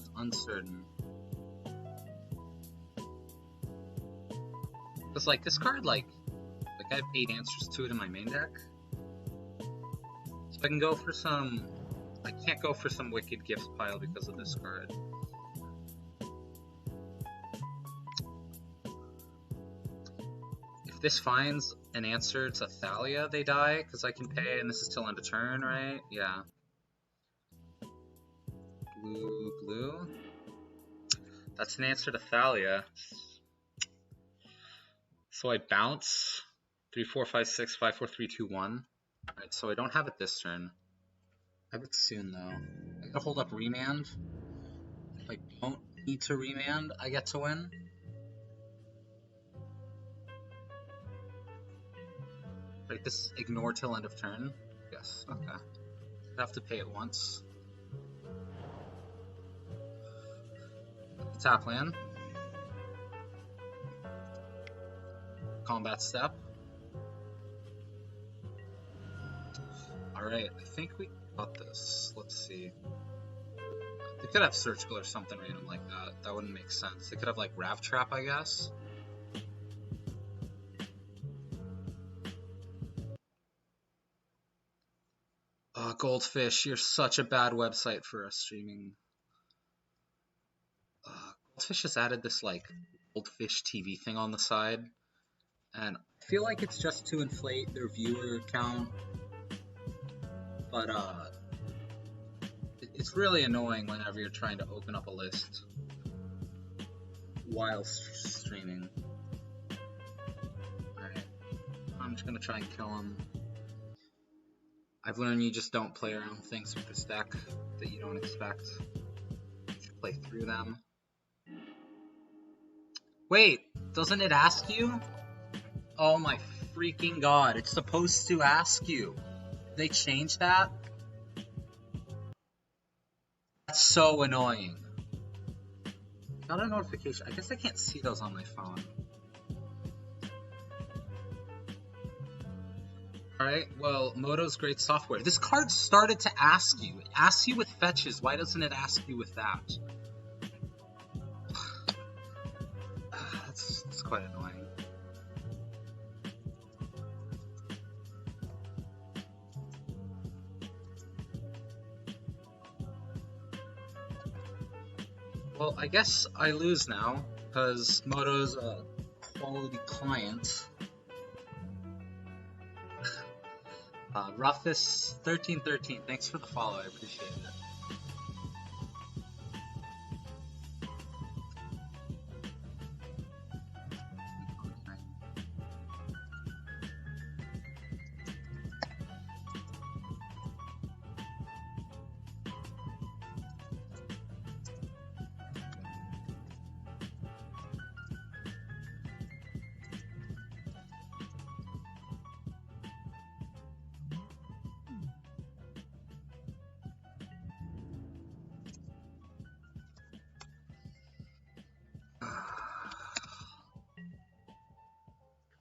just uncertain. Because, like, this card, like I have 8 answers to it in my main deck. So I can go for some... I can't go for some Wicked Gifts pile because of this card. If this finds an answer to Thalia, they die, because I can pay, and this is till end of turn, right? Yeah. Blue, blue. That's an answer to Thalia. So I bounce. 3, 4, 5, 6, 5, 4, 3, 2, 1. Alright, so I don't have it this turn. I have it soon, though. I gotta hold up Remand. If I don't need to Remand, I get to win. Right, this is ignore till end of turn? Yes, okay. I have to pay it once. Tap land. Combat step. Alright, I think we got this. Let's see. They could have Surgical or something random like that. That wouldn't make sense. They could have like Rav Trap, I guess. Goldfish, you're such a bad website for us streaming. Goldfish has added this like Goldfish TV thing on the side, and I feel like it's just to inflate their viewer count, but it's really annoying whenever you're trying to open up a list while streaming. Alright, I'm just gonna try and kill him. I've learned you just don't play around things with this deck that you don't expect. You play through them. Wait, doesn't it ask you? Oh my freaking god, it's supposed to ask you. They changed that? That's so annoying. Got a notification. I guess I can't see those on my phone. Alright, well, Moto's great software. This card started to ask you. It asks you with fetches. Why doesn't it ask you with that? That's quite annoying. Well, I guess I lose now, because Moto's a quality client. Ruffus1313, thanks for the follow, I appreciate it.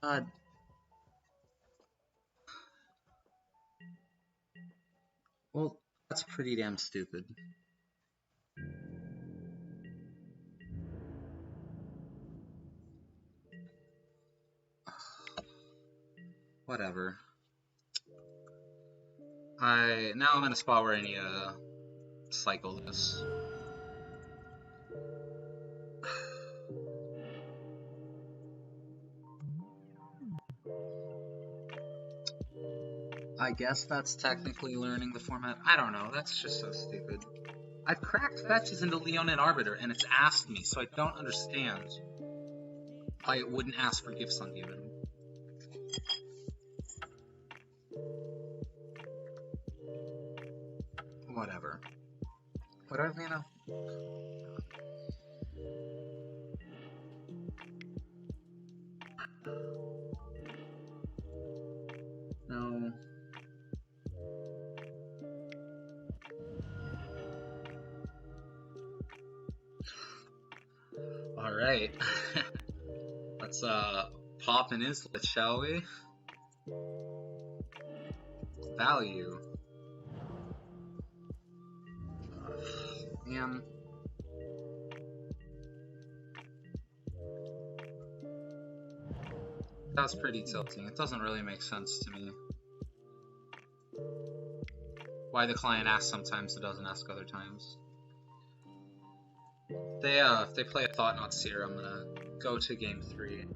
God. Well, that's pretty damn stupid. Whatever. Now I'm in a spot where I need to cycle this. I guess that's technically learning the format. I don't know, that's just so stupid. I've cracked fetches into Leonin Arbiter and it's asked me, so I don't understand why it wouldn't ask for Gifts Ungiven. Whatever. What do I mean? No. Alright. Let's pop an Islet, shall we? Value. Man. That's pretty tilting. It doesn't really make sense to me. Why the client asks sometimes, it doesn't ask other times. If they play a Thought Knot Seer, I'm gonna go to game 3. And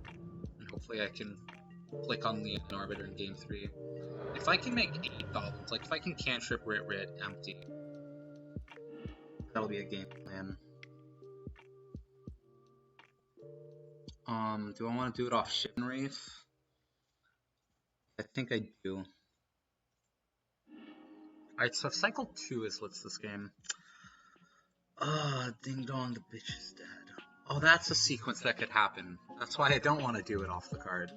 hopefully I can click on Leon and Arbiter in game 3. If I can make 8 goblins, like if I can cantrip, rit, empty, that'll be a game plan. Do I want to do it off Shivan Reef? I think I do. Alright, so cycle 2 is what's this game? Ding dong, the bitch is dead. Oh, that's a sequence that could happen. That's why I don't want to do it off the card.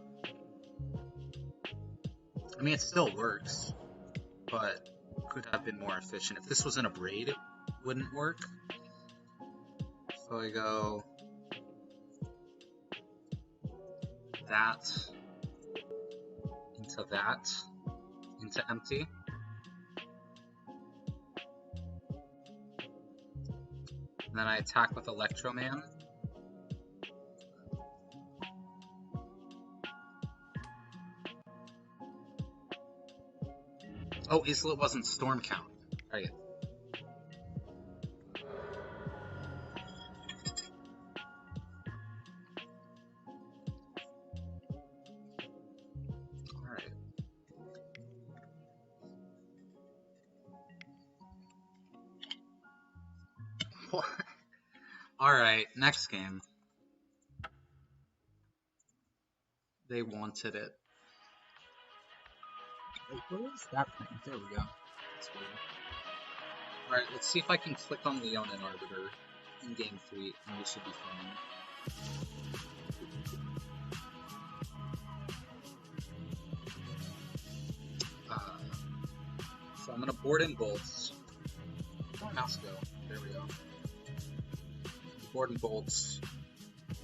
I mean, it still works, but could have been more efficient. If this was an Abrade, it wouldn't work. So I go that into empty. And then I attack with Electroman. Oh, Islet wasn't Storm Count. Alright. Alright, next game. They wanted it. Wait, what is that thing? There we go. That's weird. Alright, let's see if I can click on Leon and Arbiter in game 3, and we should be fine. So I'm gonna board in bolts. Where'd my mouse go? There we go. Board and bolts. I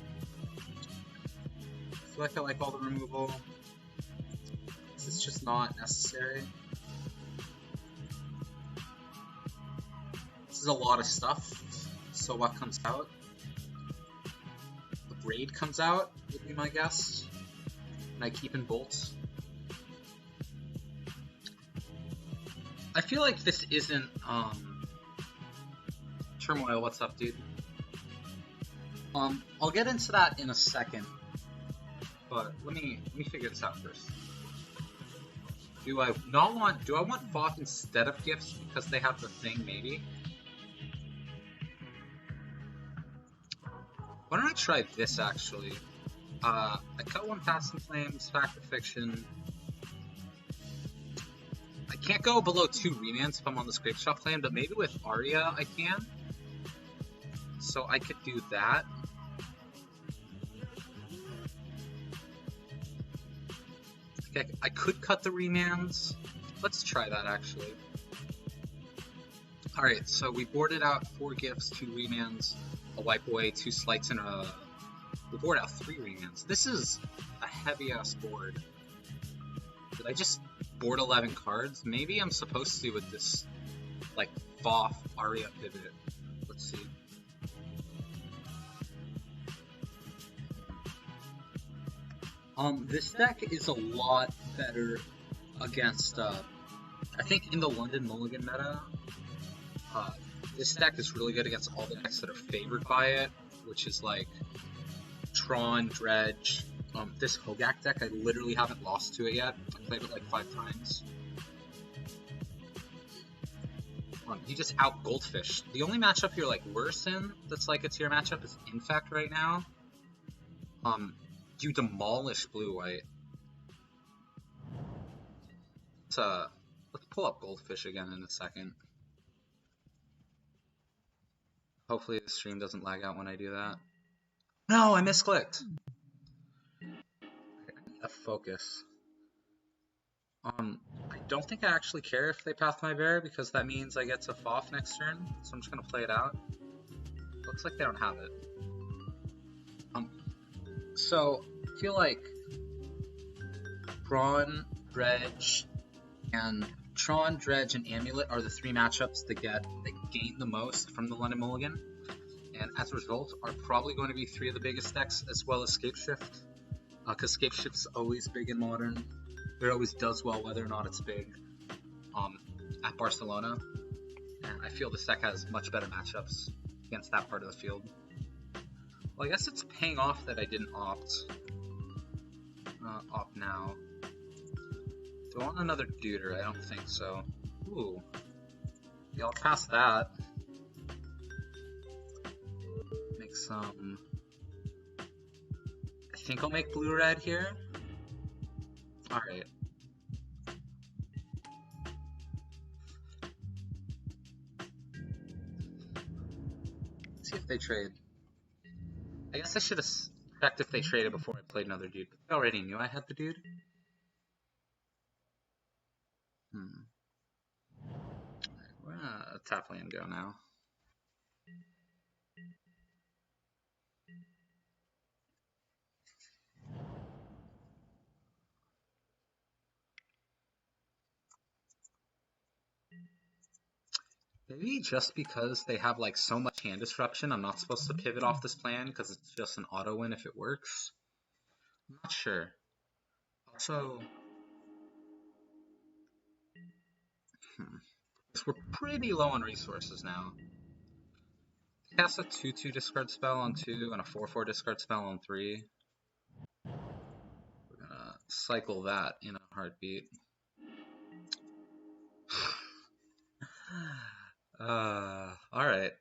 feel like I like all the removal. This is just not necessary. This is a lot of stuff. So what comes out? The Abrade comes out, would be my guess. And I keep in bolts. I feel like this isn't Turmoil, what's up, dude? I'll get into that in a second, but let me figure this out first. Do I want Voth instead of Gifts because they have the thing, maybe? Why don't I try this, actually? I cut one Fast and Flames, Factor Fiction. I can't go below 2 Remands if I'm on this Grapeshot plan, but maybe with Aria I can. So I could do that. Okay, I could cut the Remands. Let's try that, actually. Alright, so we boarded out 4 Gifts, 2 Remands, a Wipe Away, 2 Slights, and we boarded out 3 Remands. This is a heavy-ass board. Did I just board 11 cards? Maybe I'm supposed to with this, like, Voth Aria pivot. Let's see. This deck is a lot better against, I think in the London Mulligan meta, this deck is really good against all the decks that are favored by it, which is like Tron, Dredge. This Hogak deck, I literally haven't lost to it yet. I played it like 5 times. You just out Goldfish. The only matchup you're like worse in that's like a tier matchup is Infect right now. You demolish blue-white. Let's pull up Goldfish again in a second. Hopefully the stream doesn't lag out when I do that. No, I misclicked! Okay, I need to focus. I don't think I actually care if they path my bear, because that means I get to Foff next turn, so I'm just gonna play it out. Looks like they don't have it. So, I feel like Tron, Dredge, and Amulet are the 3 matchups that gain the most from the London Mulligan, and as a result are probably going to be 3 of the biggest decks, as well as Scapeshift. Because Scapeship's always big in Modern. It always does well whether or not it's big at Barcelona. And I feel this deck has much better matchups against that part of the field. Well, I guess it's paying off that I didn't opt now. Do I want another Duder? I don't think so. Ooh. Yeah, I'll cast that. Make some... I think I'll make blue-red here. Alright. See if they trade. I guess I should have checked if they traded before I played another dude, but they already knew I had the dude. We're gonna tap lane go now. Maybe just because they have like so much hand disruption, I'm not supposed to pivot off this plan because it's just an auto win if it works. I'm not sure. Also, we're pretty low on resources now. Cast a 2/2 discard spell on 2 and a 4/4 discard spell on 3. We're gonna cycle that in a heartbeat. Alright.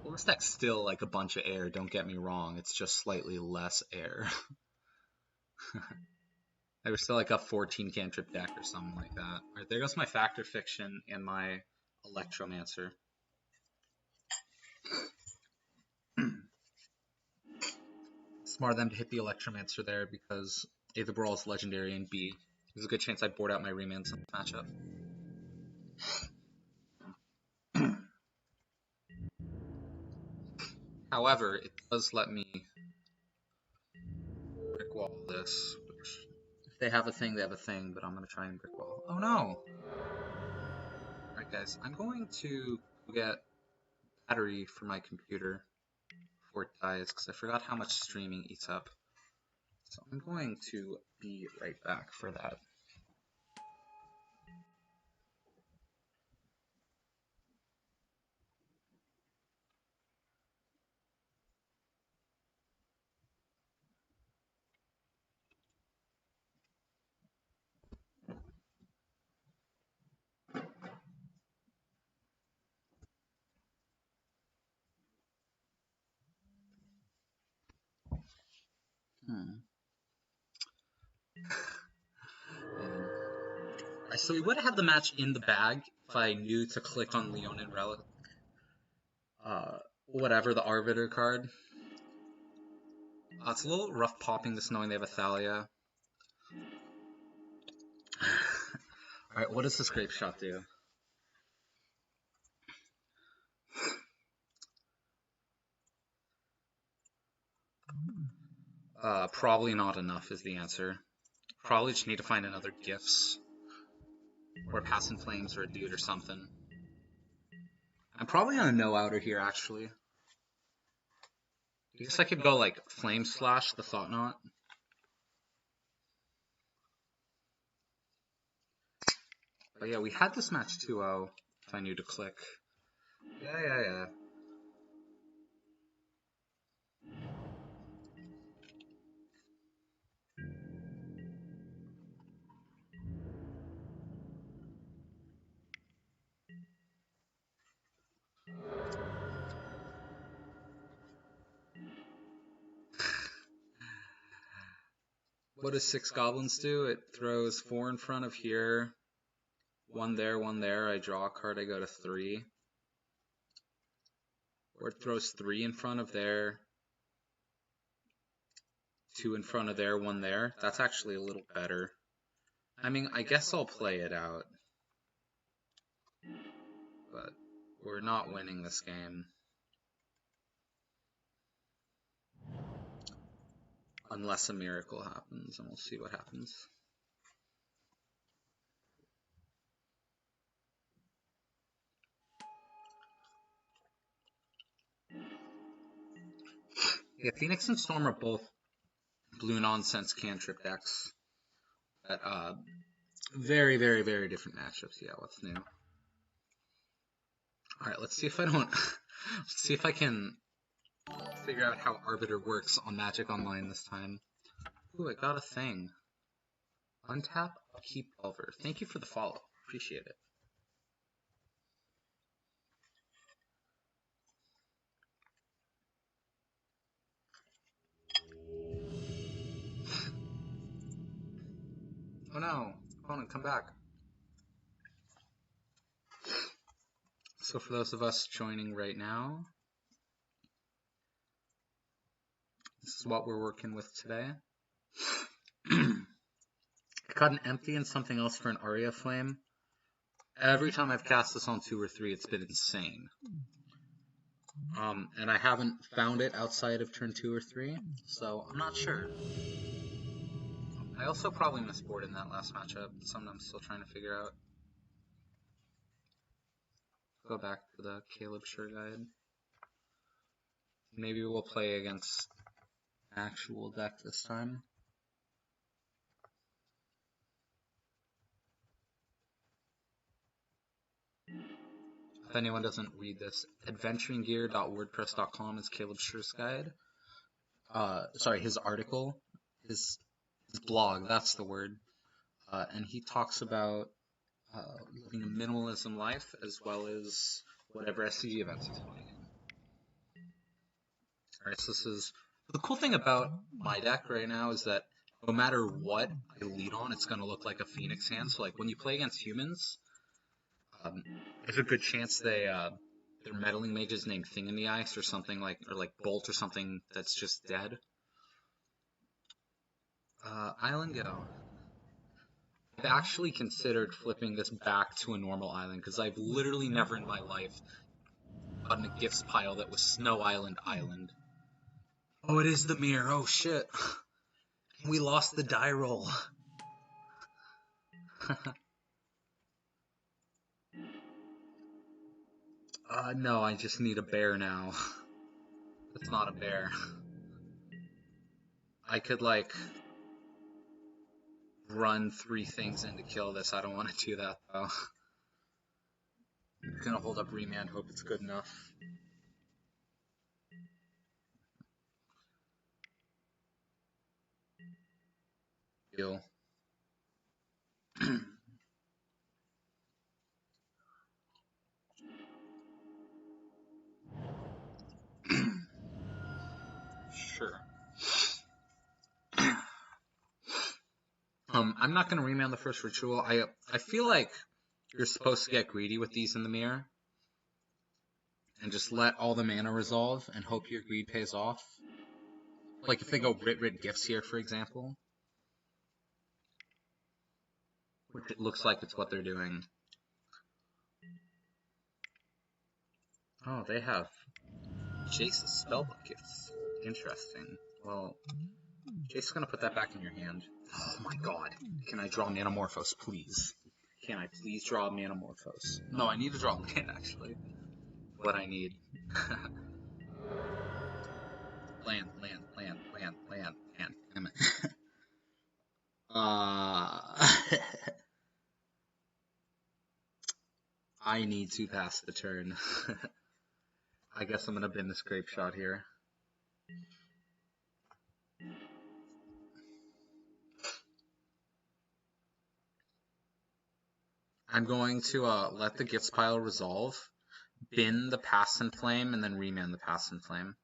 Well, this deck's still like a bunch of air, don't get me wrong. It's just slightly less air. I was still like a 14 cantrip deck or something like that. Alright, there goes my Factor Fiction and my Electromancer. Smart of them to hit the Electromancer there because A, the Baral is legendary, and B, there's a good chance I board out my Remands in this matchup. However, it does let me brick wall this, which if they have a thing, they have a thing, but I'm going to try and brick wall. Oh no! Alright guys, I'm going to get battery for my computer before it dies because I forgot how much streaming eats up. So I'm going to be right back for that. So we would have had the match in the bag if I knew to click on Leonin Relic. Whatever, the Arbiter card. It's a little rough popping this knowing they have a Thalia. Alright, what does this Grapeshot do? Probably not enough is the answer. Probably just need to find another Gifts. Or a Pass in Flames or a dude or something. I'm probably on a no-outer here, actually. I guess I could go, like, Flame Slash the Thoughtnaut. But yeah, we had this match 2-0, if I knew to click. Yeah. What does 6 Goblins do? It throws 4 in front of here, 1 there, 1 there. I draw a card, I go to 3. Or it throws 3 in front of there, 2 in front of there, 1 there. That's actually a little better. I mean, I guess I'll play it out. But we're not winning this game. Unless a miracle happens, and we'll see what happens. Yeah, Phoenix and Storm are both blue nonsense cantrip decks. But, very, very, very different matchups. Yeah, what's new? Alright, let's see if I don't... let's see if I can figure out how Arbiter works on Magic Online this time. Ooh, I got a thing. Untap, upkeep, Delver. Thank you for the follow. Appreciate it. Oh no, opponent, come back. So for those of us joining right now, this is what we're working with today. I got an empty and something else for an Aria of Flame. Every time I've cast this on 2 or 3, it's been insane. And I haven't found it outside of turn 2 or 3, so I'm not sure. I also probably misboarded in that last matchup, something I'm still trying to figure out. Go back to the Caleb Sure Guide. Maybe we'll play against actual deck this time. If anyone doesn't read this, adventuringgear.wordpress.com is Caleb Schure's guide. Sorry, his article, his blog, that's the word. And he talks about living a minimalism life as well as whatever SCG events he's playing in. Alright, so this is... The cool thing about my deck right now is that no matter what I lead on, it's going to look like a Phoenix hand. So like when you play against humans, there's a good chance their meddling mages named Thing in the Ice or something like, or like Bolt or something that's just dead. Island Go. I've actually considered flipping this back to a normal island because I've literally never in my life gotten a gifts pile that was Snow Island Island. Oh, it is the mirror. Oh shit. We lost the die roll. No, I just need a bear now. It's not a bear. I could, like, run 3 things in to kill this. I don't want to do that, though. I'm gonna hold up Remand, hope it's good enough. Deal. Sure. I'm not gonna remand the first ritual. I feel like you're supposed to get greedy with these in the mirror. And just let all the mana resolve and hope your greed pays off. Like if they go Rit Gifts here, for example. Which it looks like it's what they're doing. Oh, they have Jace's Spellbook Gifts. Interesting. Well, Jace's gonna put that back in your hand. Oh my god. Can I draw Manamorphose, please? Can I please draw Manamorphose? No, I need to draw land, actually. What I need. Land. Damn it. I need to pass the turn. I guess I'm gonna bin this Grapeshot here. I'm going to let the Gifts pile resolve, bin the Pass and Flame, and then remand the Pass and Flame.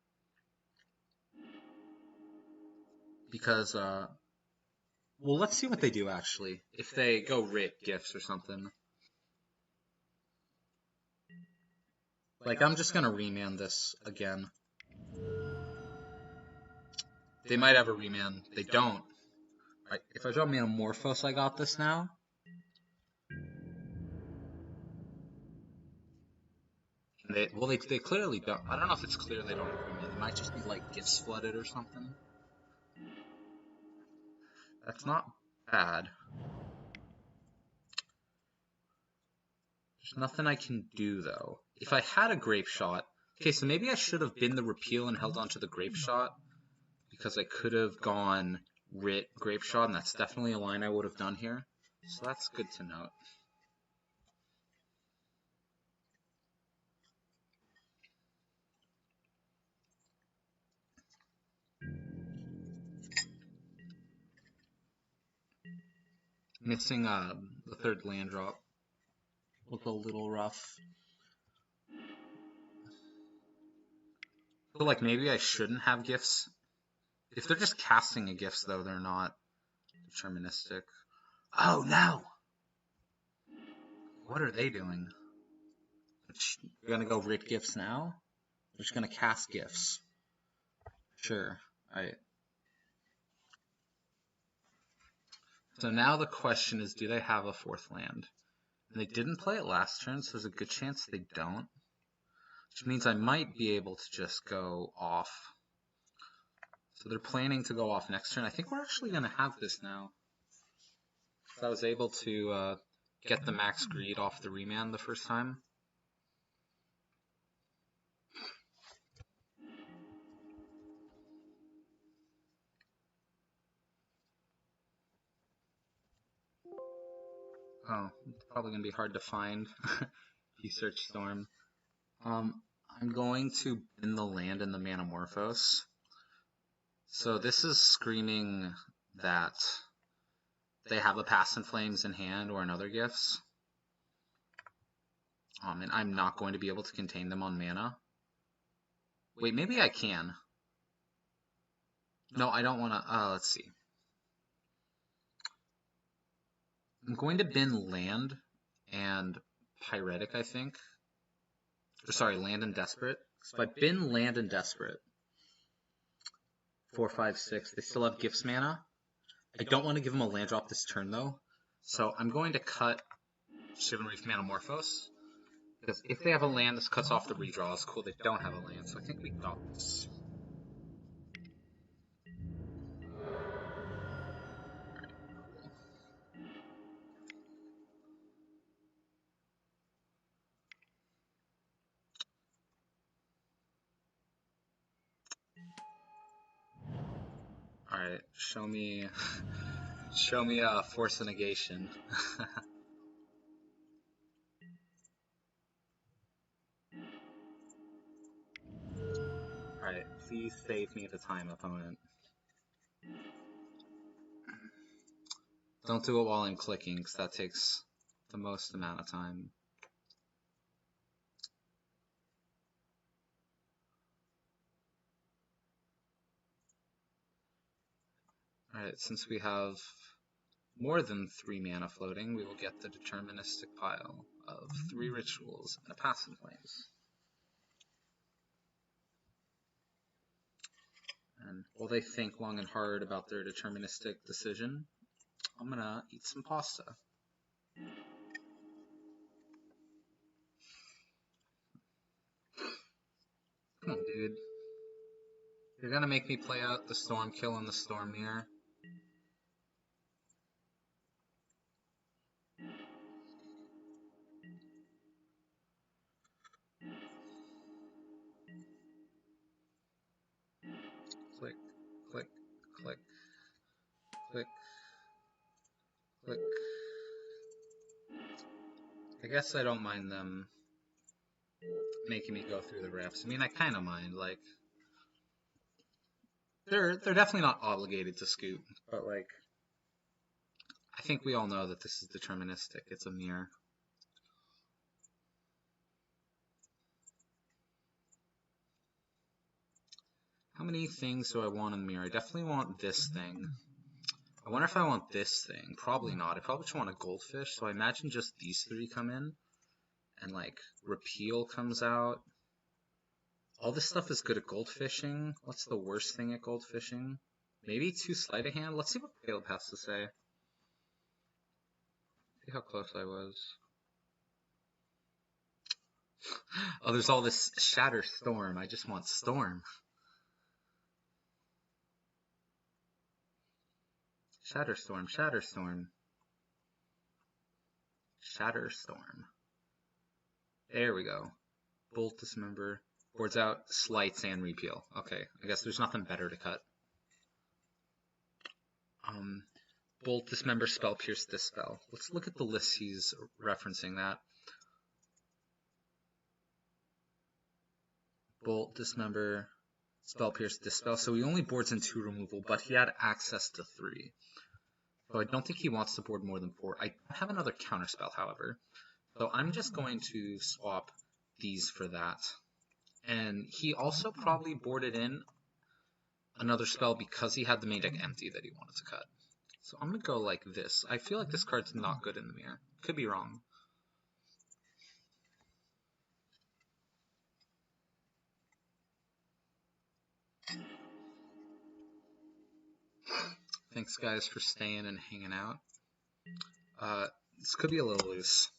Because, well, let's see what they do, actually. If they go Rit Gifts or something. Like, I'm just gonna remand this again. They might have a remand. They don't. Right, if I draw Manamorphose, I got this now. They clearly don't. I don't know if it's clear they don't agree with me. It might just be like Gifts flooded or something. That's not bad. There's nothing I can do though. If I had a Grapeshot, okay, so maybe I should have been the Repeal and held onto the Grapeshot. because I could have gone Grapeshot, and that's definitely a line I would have done here. So that's good to note. Missing the third land drop was a little rough. So like maybe I shouldn't have gifts. If they're just casting a gifts though, they're not deterministic. Oh no! What are they doing? We're gonna go rid gifts now? They're just gonna cast gifts. Sure. Alright. So now the question is, do they have a fourth land? And they didn't play it last turn, so there's a good chance they don't. Which means I might be able to just go off. So they're planning to go off next turn. I think we're actually going to have this now. I was able to get the max greed off the Remand the first time. Oh, it's probably going to be hard to find if you search Storm. I'm going to bin the land in the Manamorphose. So this is screaming that they have a Pass and Flames in hand or another gifts. And I'm not going to be able to contain them on mana. Wait, maybe I can. No, I don't want to. Let's see. I'm going to bin land and Pyretic, I think. Or sorry, land and Desperate. So if I bin land and Desperate, 4, 5, 6, they still have Gifts mana. I don't want to give them a land drop this turn though. So I'm going to cut Shivan Reef Manamorphose. Because if they have a land, this cuts off the redraws. Cool, they don't have a land, so I think we got this. Alright, show me Force of Negation. Alright, please save me the time, opponent. Don't do it while I'm clicking, because that takes the most amount of time. Alright, since we have more than 3 mana floating, we will get the deterministic pile of 3 rituals and a Pass and Flames. And while they think long and hard about their deterministic decision, I'm gonna eat some pasta. Come on, dude. You're gonna make me play out the Storm Kill and the Storm Mirror. Click, click, click, click, click. I guess I don't mind them making me go through the reps. I mean, I kind of mind, like, they're definitely not obligated to scoop, but like, I think we all know that this is deterministic. It's a mirror. How many things do I want in the mirror? I definitely want this thing. I wonder if I want this thing. Probably not. I probably just want a goldfish, so I imagine just these 3 come in. And like, Repeal comes out. All this stuff is good at goldfishing. What's the worst thing at goldfishing? Maybe 2 Sleight of Hand? Let's see what Caleb has to say. See how close I was. Oh, there's all this Shatter Storm. I just want Storm. Shatter Storm, Shatter Storm. Shatter Storm. There we go. Bolt Dismember. Boards out, Slights, and Repeal. Okay, I guess there's nothing better to cut. Bolt, Dismember, Spell, Pierce, Dispel. Let's look at the list he's referencing that. Bolt, Dismember, Spell, Pierce, Dispel. So he only boards in 2 removal, but he had access to 3. So I don't think he wants to board more than 4. I have another counterspell, however. So I'm just going to swap these for that. And he also probably boarded in another spell because he had the main deck empty that he wanted to cut. So I'm going to go like this. I feel like this card's not good in the mirror. Could be wrong. Thanks, guys, for staying and hanging out. This could be a little loose.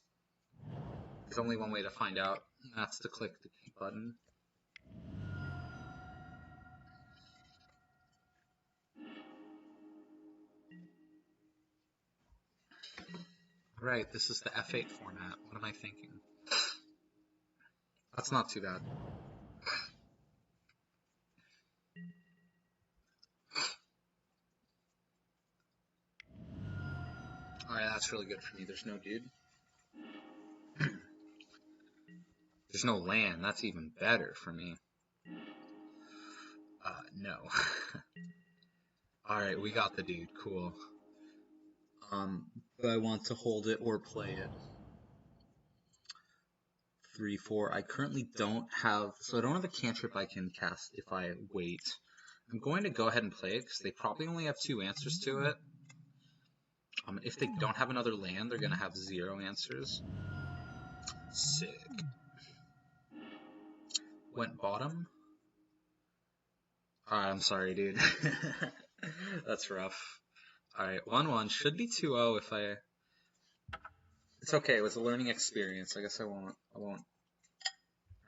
There's only one way to find out, and that's to click the keep button. Right, this is the F8 format. What am I thinking? That's not too bad. Alright, that's really good for me. There's no dude. There's no land. That's even better for me. No. Alright, we got the dude. Cool. Do I want to hold it or play it? 3, 4. I currently don't have... So I don't have a cantrip I can cast if I wait. I'm going to go ahead and play it because they probably only have 2 answers to it. If they don't have another land, they're going to have 0 answers. Sick. Went bottom? I'm sorry, dude. That's rough. Alright, 1-1. Should be 2-0 if I... It's okay, it was a learning experience. I guess I won't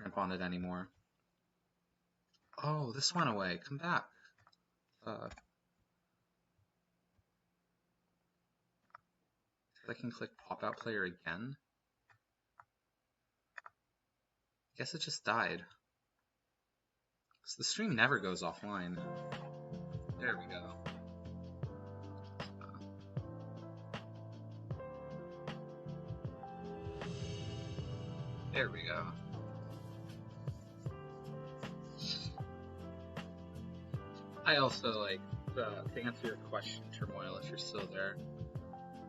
ramp on it anymore. Oh, this went away. Come back. I can click pop-out player again. I guess it just died. So the stream never goes offline. There we go. There we go. I also, like, to answer your question, Turmoil, if you're still there,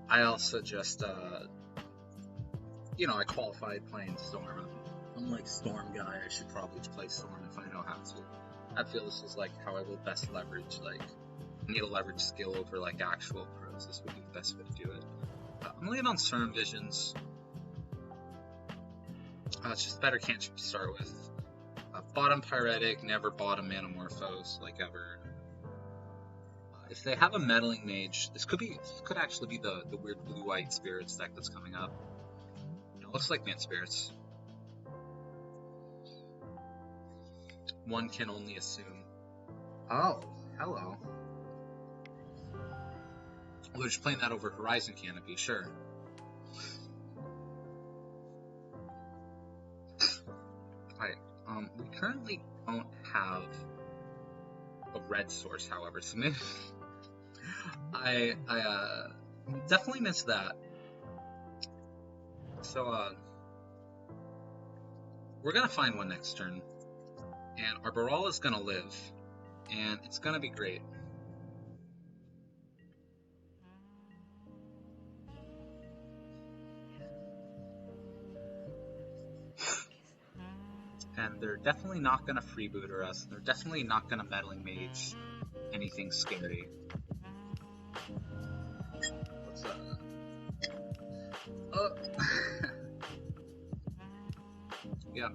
I also just, you know, I qualified playing Storm. I'm like Storm guy, I should probably play Storm if I know how to. I feel this is like how I will best leverage, like, I need a leverage skill over like actual pros. This would be the best way to do it. I'm leaning on Serum Visions. It's just better cantrip to start with. Bottom Pyretic, never bottom Manamorphose, like ever. If they have a Meddling Mage, this could actually be the weird blue-white Spirits deck that's coming up. It looks like Man Spirits. One can only assume. Oh, hello. Well, they're just playing that over Horizon Canopy, sure. Alright, we currently don't have a red source, however, so maybe I definitely missed that. So, we're gonna find one next turn, and our Baral is gonna live, and it's gonna be great. And they're definitely not gonna freebooter us. They're definitely not gonna Meddling Mage anything scary. What's up? Oh. Yeah.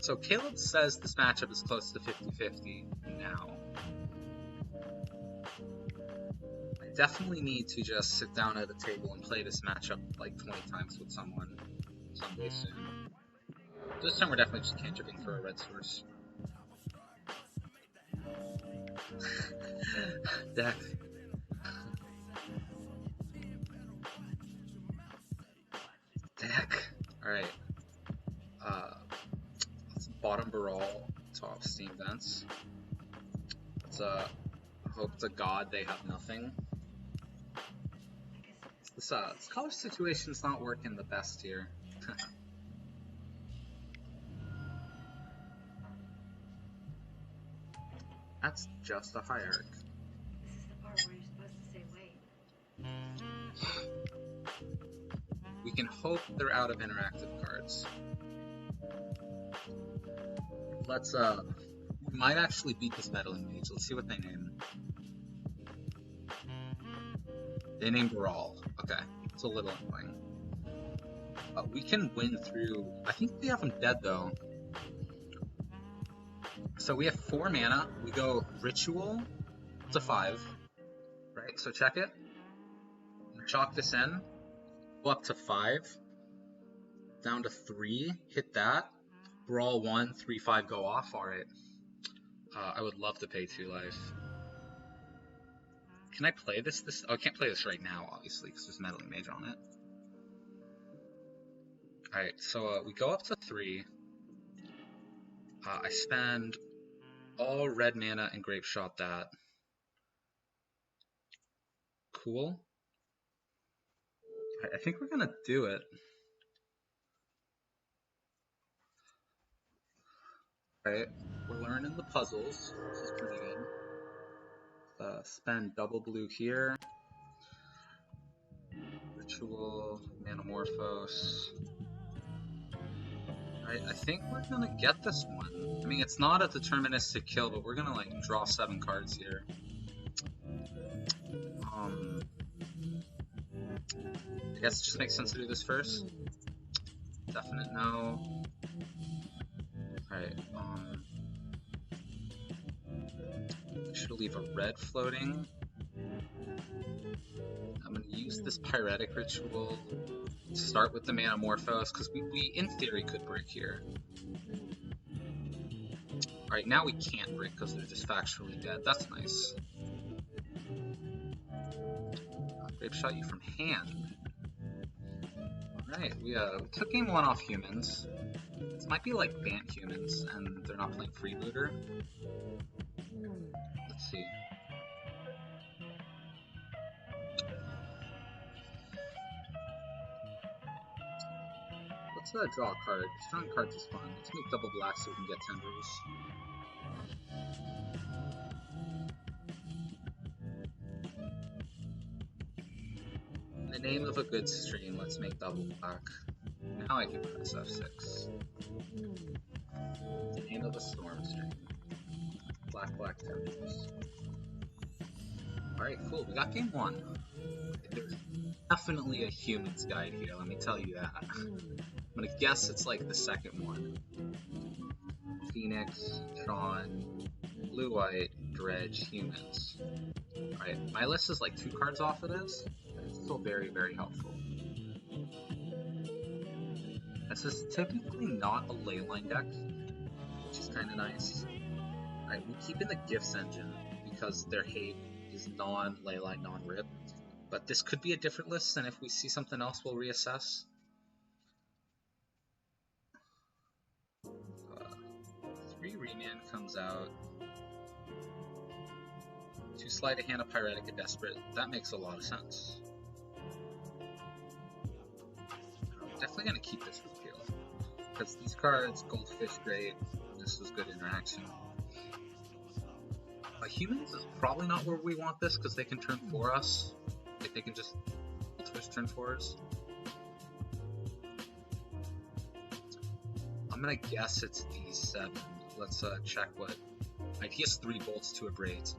So Caleb says this matchup is close to 50-50 now. I definitely need to just sit down at a table and play this matchup like 20 times with someone someday soon. This time we're definitely just cantripping for a red source. Deck. Deck. Alright. Bottom Baral, top Steam Vents. Let's hope to God they have nothing. This color situation's not working the best here. That's just a hierarch. This is the part where you're supposed to say wait. We can hope they're out of interactive cards. Let's we might actually beat this Meddling Mage. Let's see what they name. They named Baral. Okay, it's a little annoying. We can win through. I think we have him dead though. So we have 4 mana. We go Ritual to 5, right? So check it. Chalk this in. Go up to 5. Down to 3. Hit that. Brawl 1, 3, 5. Go off. All right. I would love to pay 2 life. Can I play this? Oh, I can't play this right now, obviously, because there's Meddling Mage on it. All right. So we go up to 3. I spend all red mana and Grapeshot that. Cool. I think we're gonna do it. Alright, we're learning the puzzles. This is pretty good. Spend double blue here. Ritual, Manamorphose. I think we're gonna get this one. I mean, it's not a deterministic kill, but we're gonna like draw 7 cards here. I guess it just makes sense to do this first. Definite no. Alright, I should leave a red floating. I'm gonna use this Pyretic Ritual. Start with the Manamorphose, because we in theory could brick here. Alright, now we can't brick because they're just factually dead. That's nice. Grapeshot you from hand. Alright, we took game 1 off humans. This might be like Bant humans, and they're not playing Freebooter. Let's see. Let's draw a card. Drawing cards is fun. Let's make double black so we can get tenders. In the name of a good stream, let's make double black. Now I can press F6. In the name of a storm stream. Black tenders. Alright, cool. We got game 1. There's definitely a human's guide here, let me tell you that. I'm gonna guess it's like the second one. Phoenix, Tron, Blue White, Dredge, Humans. Alright, my list is like 2 cards off of this, but it's still very, very helpful. This is typically not a leyline deck, which is kind of nice. Alright, we keep in the Gifts Engine because their hate is non-leyline, non-rip. But this could be a different list, and if we see something else, we'll reassess. 3 Remand comes out. 2 Sleight of Hand, a Pyretic, a Desperate. That makes a lot of sense. I'm definitely going to keep this Repeal. Because these cards, Goldfish, great. This is good interaction. Humans is probably not where we want this, because they can turn for us. Like, they can just twist turn fours. I'm gonna guess it's D7. Let's check what. Right, he has 3 bolts to Abrade.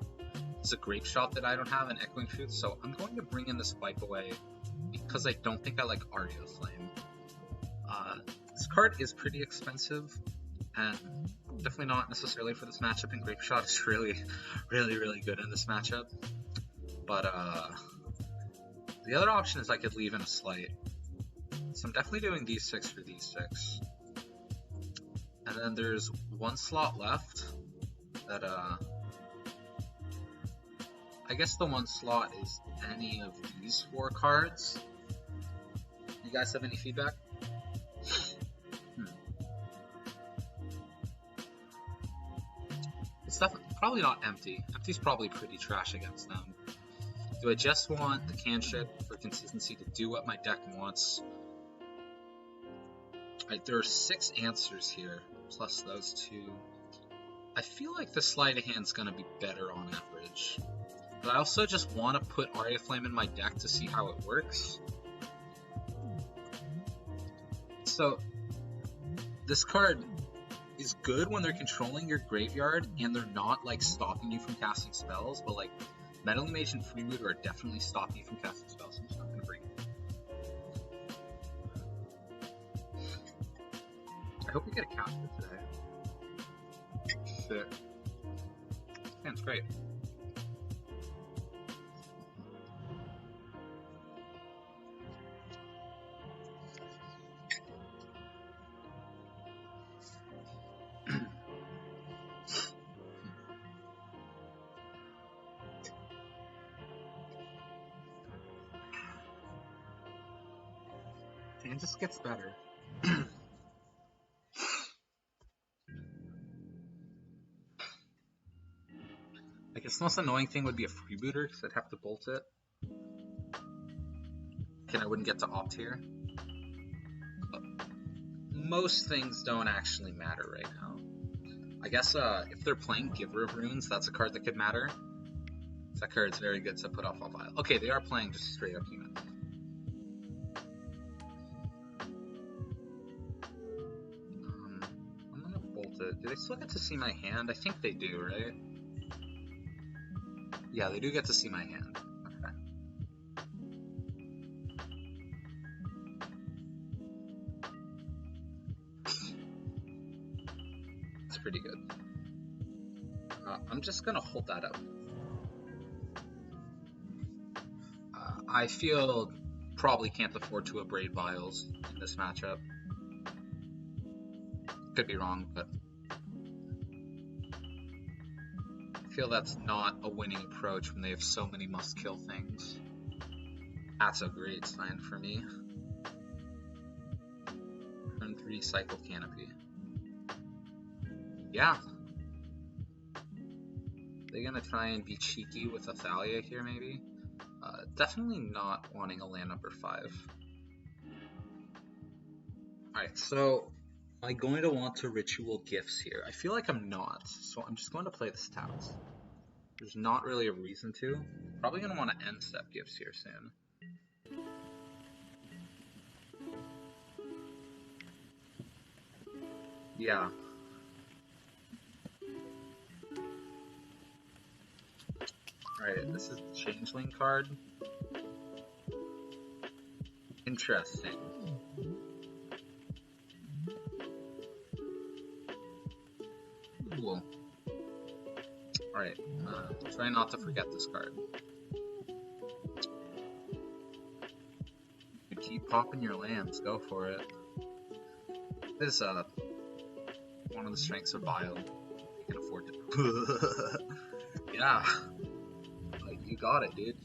It's a Grapeshot that I don't have, an Echoing Truth, so I'm going to bring in this Wipe Away because I don't think I like Aria of Flame. This card is pretty expensive, and definitely not necessarily for this matchup, and Grapeshot is really, really, really good in this matchup. But, the other option is I could leave in a Slight. So I'm definitely doing D6 for D6. And then there's 1 slot left that, I guess the 1 slot is any of these 4 cards. You guys have any feedback? It's definitely, Probably not Empty. Empty's probably pretty trash against them. Do I just want the cantrip for consistency to do what my deck wants? Alright, there are 6 answers here, plus those 2. I feel like the Sleight of Hand's gonna be better on average. But I also just want to put Aria of Flame in my deck to see how it works. So, this card is good when they're controlling your graveyard and they're not like stopping you from casting spells, but like Meddling Mage and Freebooter are definitely stopping you from casting spells. I'm just not gonna bring it. I hope we get a caster today. Sick. Man, it's great. It just gets better. I guess the most annoying thing would be a freebooter because I'd have to bolt it. I wouldn't get to opt here. But most things don't actually matter right now. I guess if they're playing Giver of Runes, that's a card that could matter. That card's very good to put off all vial. Okay, they are playing just straight up humans. I'm gonna bolt it. Do they still get to see my hand? I think they do, right? Yeah, they do get to see my hand. Okay. That's pretty good. I'm just gonna hold that out. I feel probably can't afford to Abrade Vials in this matchup. Could be wrong, but I feel that's not a winning approach when they have so many must-kill things. That's a great sign for me. Turn 3 Cycle Canopy. Yeah. They're gonna try and be cheeky with a Thalia here, maybe? Definitely not wanting a land number 5. Alright, so am I going to want to Ritual Gifts here? I feel like I'm not, so I'm just going to play this taps. There's not really a reason to. Probably going to want to end step Gifts here soon. Yeah. Alright, this is the Changeling card. Interesting. Cool. Alright, try not to forget this card. You keep popping your lands, go for it. This is one of the strengths of Vial. You can afford to. Yeah. Like, you got it, dude.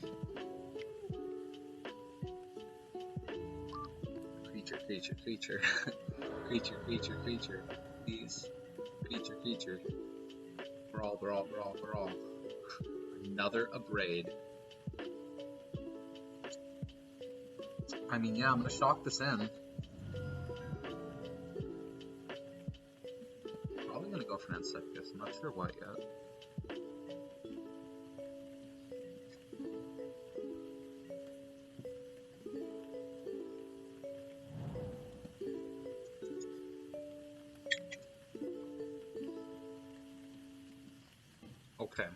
Creature, creature, creature. Creature, creature, creature. Please. Creature, creature. Brawl, brawl, brawl, brawl. Another Abrade. I mean, yeah, I'm gonna shock this in. Probably gonna go for an Insect Gifts. I'm not sure what yet. Okay.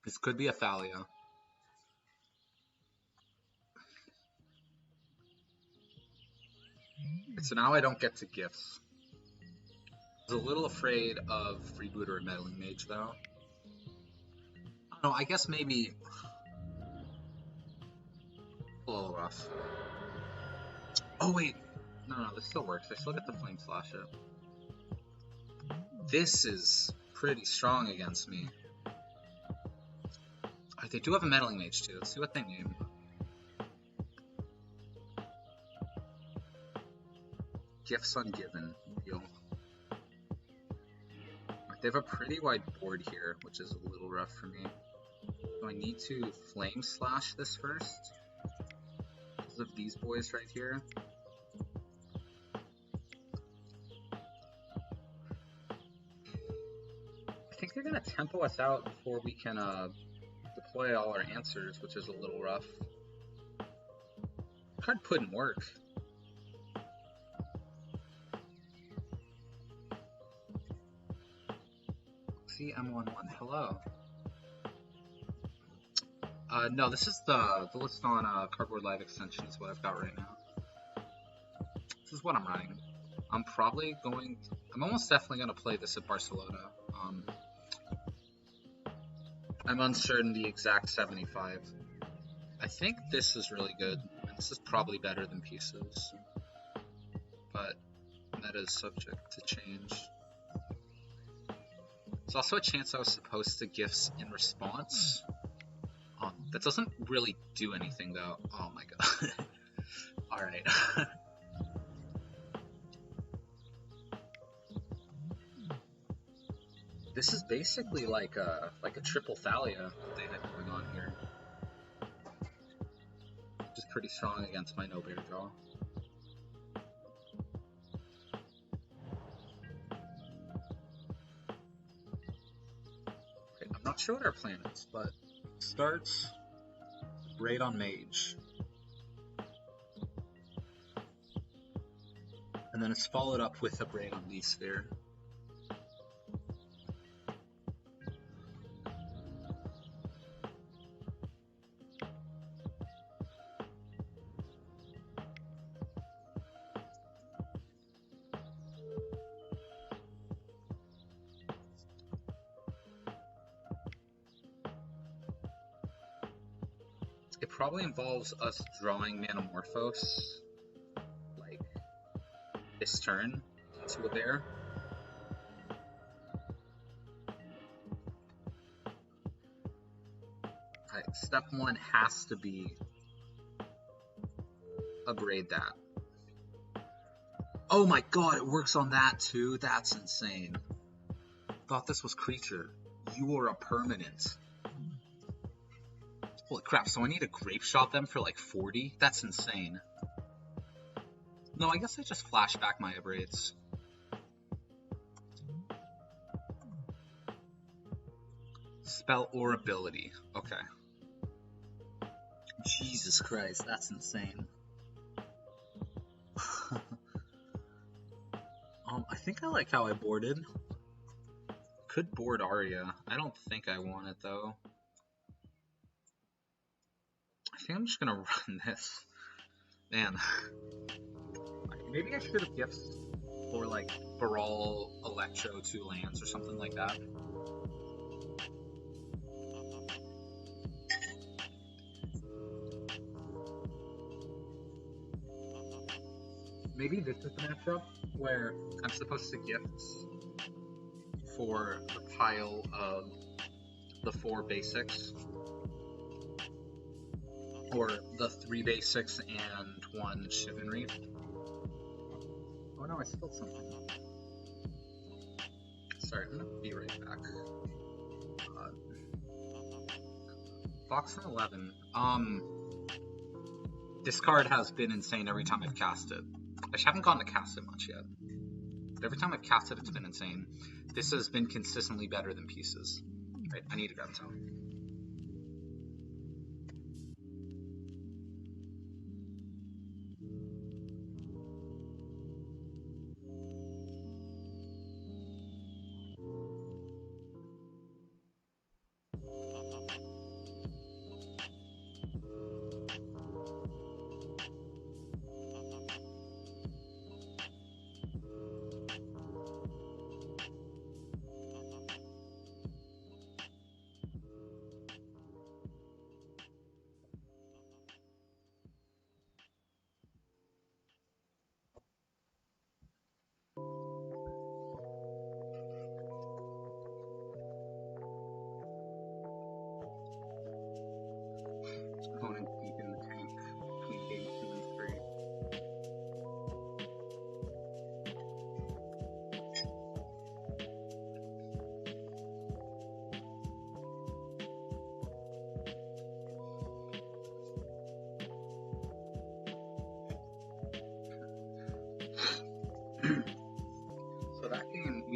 This could be a Thalia. So now I don't get to Gifts. I was a little afraid of Freebooter and Meddling Mage, though. I don't know, I guess maybe... a little rough. Oh, wait. No, this still works. I still get the Flame Slash it. This is pretty strong against me. Alright, they do have a Meddling Mage, too. Let's see what they name. Gifts Ungiven. Yo. They have a pretty wide board here, which is a little rough for me. So I need to Flame Slash this first, because of these boys right here. I think they're going to tempo us out before we can deploy all our answers, which is a little rough. Card couldn't work. M11, hello. No, this is the list on Cardboard Live Extension is what I've got right now. This is what I'm running. I'm almost definitely going to play this at Barcelona. I'm uncertain the exact 75. I think this is really good. This is probably better than Pieces, but that is subject to change. There's also a chance I was supposed to Gifts in response. That doesn't really do anything though. Oh my god. Alright. This is basically like a triple Thalia that they had going on here. Which is pretty strong against my no bear draw. Okay, I'm not sure what our plan is, but starts Braid on Mage. And then it's followed up with a Braid on D-Sphere. It probably involves us drawing Manamorphose, like, this turn into a bear. Alright, step one has to be Abrade that. Oh my god, it works on that too? That's insane. Thought this was creature. You are a permanent. Holy crap, so I need to Grapeshot them for like 40? That's insane. No, I guess I just flash back my Abrades. Spell or ability. Okay. Jesus Christ, that's insane. I think I like how I boarded. Could board Aria. I don't think I want it though. I think I'm just gonna run this. Man. Maybe I should have Gifts for like Baral, Electro, 2 lands or something like that. Maybe this is the matchup where I'm supposed to Gifts for the pile of the 4 basics. Or the 3 basics and 1 Shivan Reef. Oh no, I spilled something. Sorry, I'm gonna be right back. Fox and 11. This card has been insane every time I've cast it. I haven't gotten to cast it much yet. But every time I've cast it, it's been insane. This has been consistently better than Pieces. Right, I need a gun zone.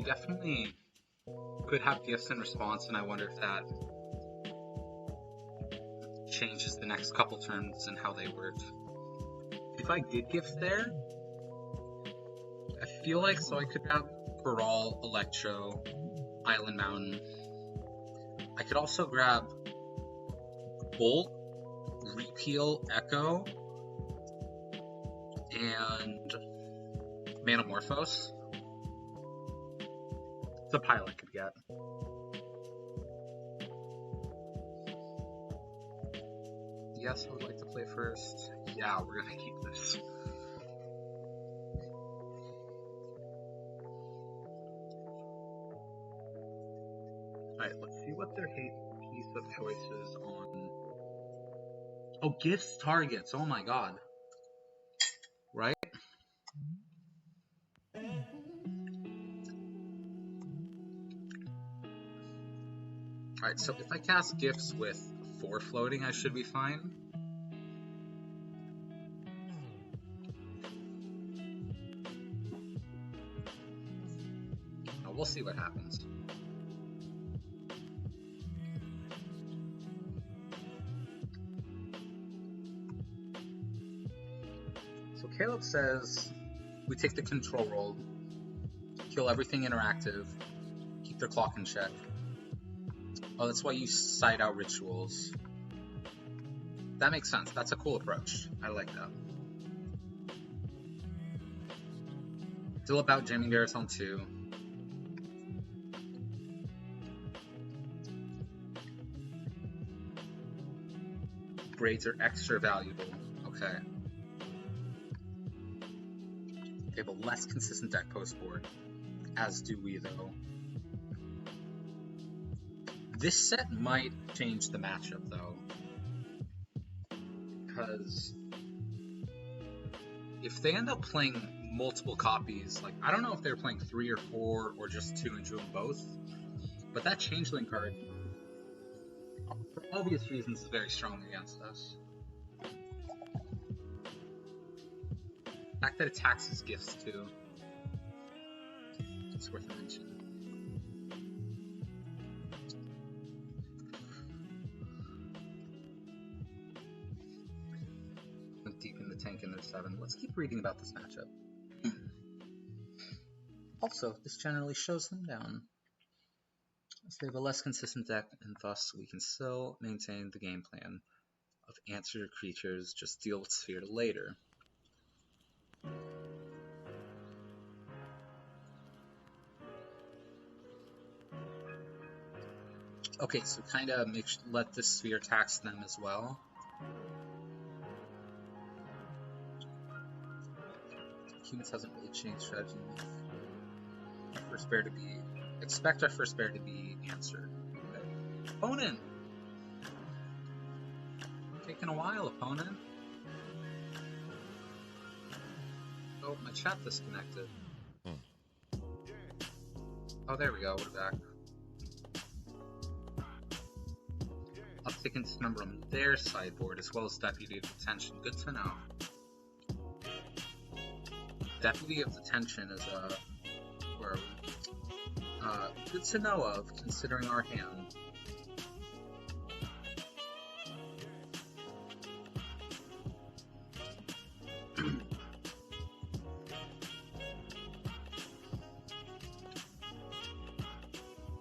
we definitely could have gifts in response, and I wonder if that changes the next couple turns and how they work. If I did gifts there, I feel like I could have Baral, Electro, Island Mountain. I could also grab Bolt, Repeal, Echo, and Manamorphose. It's a pile I could get. Yes, I would like to play first. Yeah, we're gonna keep this. Alright, let's see what their piece of choice is on. Oh, gifts targets. Oh my god. Right? Alright, so if I cast gifts with 4 floating, I should be fine. Oh, we'll see what happens. So Caleb says we take the control roll, kill everything interactive, keep their clock in check. Oh, that's why you side out rituals. That makes sense. That's a cool approach. I like that. Still about jamming bears on 2. Braids are extra valuable. Okay. They have a less consistent deck post board, as do we though. This set might change the matchup though, because if they end up playing multiple copies, like I don't know if they're playing 3 or 4 or just 2 and do them both, but that Changeling card, for obvious reasons, is very strong against us. The fact that it taxes gifts too, it's worth a mention. Went deep in the tank in their 7. Let's keep reading about this matchup. Also, this generally shows them down, as they have a less consistent deck, and thus we can still maintain the game plan of answer creatures, just deal with Sphere later. Okay, so kind of let the Sphere tax them as well. Humans hasn't really changed strategy enough. First bear to be... Expect our first bear to be answered. Okay. Opponent! Taking a while, opponent. Oh, my chat disconnected. Oh, there we go, we're back. Uptick in number on their sideboard, as well as Deputy of Detention. Good to know. Deputy of Detention is where are we? Good to know of, considering our hand.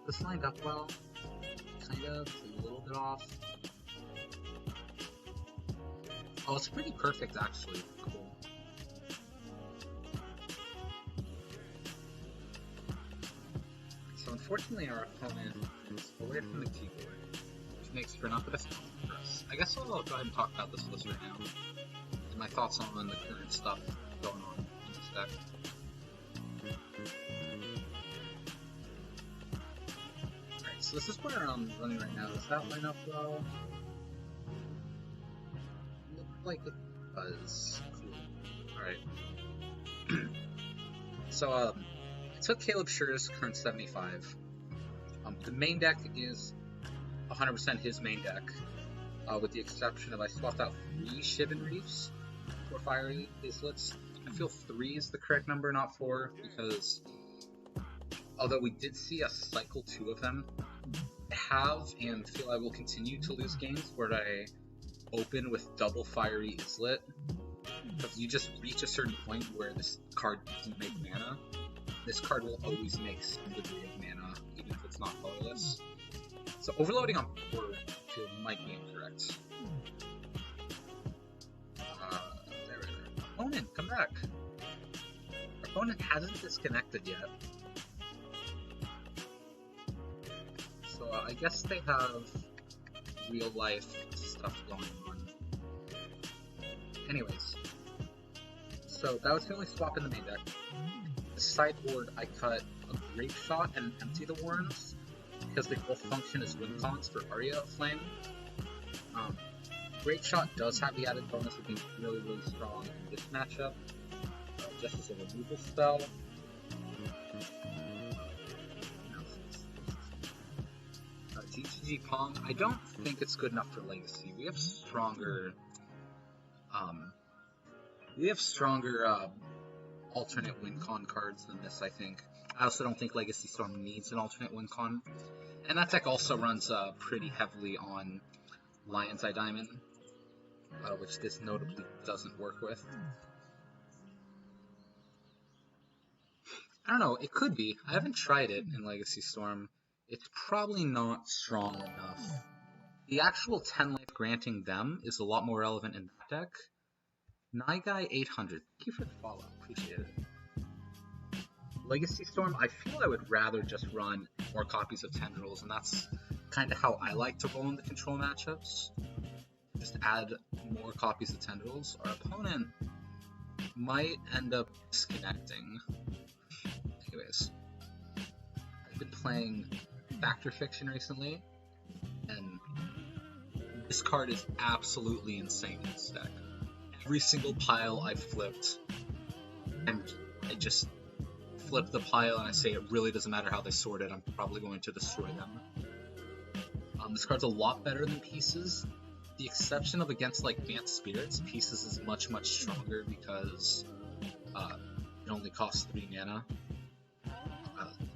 This lined up well, kind of, a little bit off. Oh, it's pretty perfect actually. Cool. So unfortunately our opponent is away from the keyboard, which makes for not the best option for us. I guess I'll go ahead and talk about this list right now, and my thoughts on the current stuff going on in this deck. Alright, so this is where I'm running right now. Does that line up well? Looked like it does. Cool. Alright. So, I took Caleb Schur's current 75. The main deck is 100% his main deck, with the exception of I swapped out 3 Shivan Reefs for Fiery Islets. I feel 3 is the correct number, not 4, because although we did see a cycle 2 of them. I have and feel I will continue to lose games where I open with double Fiery Islet, because you just reach a certain point where this card doesn't make mana. This card will always make some degree of mana, even if it's not colorless. So overloading on board might be incorrect. There. Opponent, come back. Our opponent hasn't disconnected yet. So I guess they have real life stuff going on. Anyways, so that was the only swap in the main deck. The sideboard, I cut a Grapeshot and empty the Warrens, because they both function as win cons for Aria of Flame. Grapeshot does have the added bonus of being really, really strong in this matchup, just as a removal spell. GGG Pong, I don't think it's good enough for Legacy. We have stronger alternate win con cards than this, I think. I also don't think Legacy Storm needs an alternate win con. And that deck also runs pretty heavily on Lion's Eye Diamond, which this notably doesn't work with. I don't know, it could be. I haven't tried it in Legacy Storm. It's probably not strong enough. The actual 10 life granting them is a lot more relevant in that deck. Nyguy 800, thank you for the follow, appreciate it. Legacy Storm, I feel I would rather just run more copies of Tendrils, and that's kind of how I like to roll in the control matchups. Just add more copies of Tendrils. Our opponent might end up disconnecting. Anyways, I've been playing Factor Fiction recently, and this card is absolutely insane in this deck. Every single pile I've flipped, and I just flip the pile and I say it really doesn't matter how they sort it, I'm probably going to destroy them. This card's a lot better than Pieces. The exception of against like Advanced Spirits, Pieces is much, much stronger because it only costs 3 mana.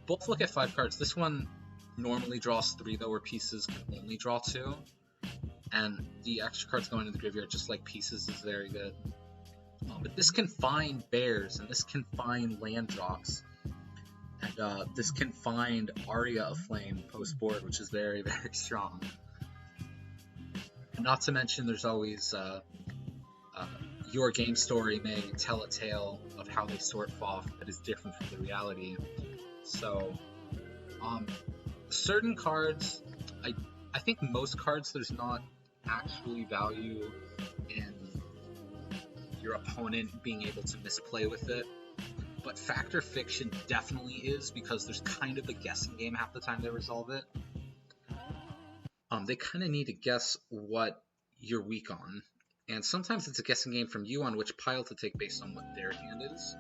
Both look at 5 cards. This one normally draws 3 though, where Pieces can only draw 2. And the extra cards going into the graveyard, just like Pieces, is very good. But this can find bears, and this can find land drops. And this can find Aria of Flame post-board, which is very, very strong. And not to mention, there's always your game story may tell a tale of how they sort off that is different from the reality. So, certain cards, I think most cards, there's not actually value in your opponent being able to misplay with it. But Factor Fiction definitely is, because there's kind of a guessing game half the time they resolve it. They kind of need to guess what you're weak on. And sometimes it's a guessing game from you on which pile to take based on what their hand is.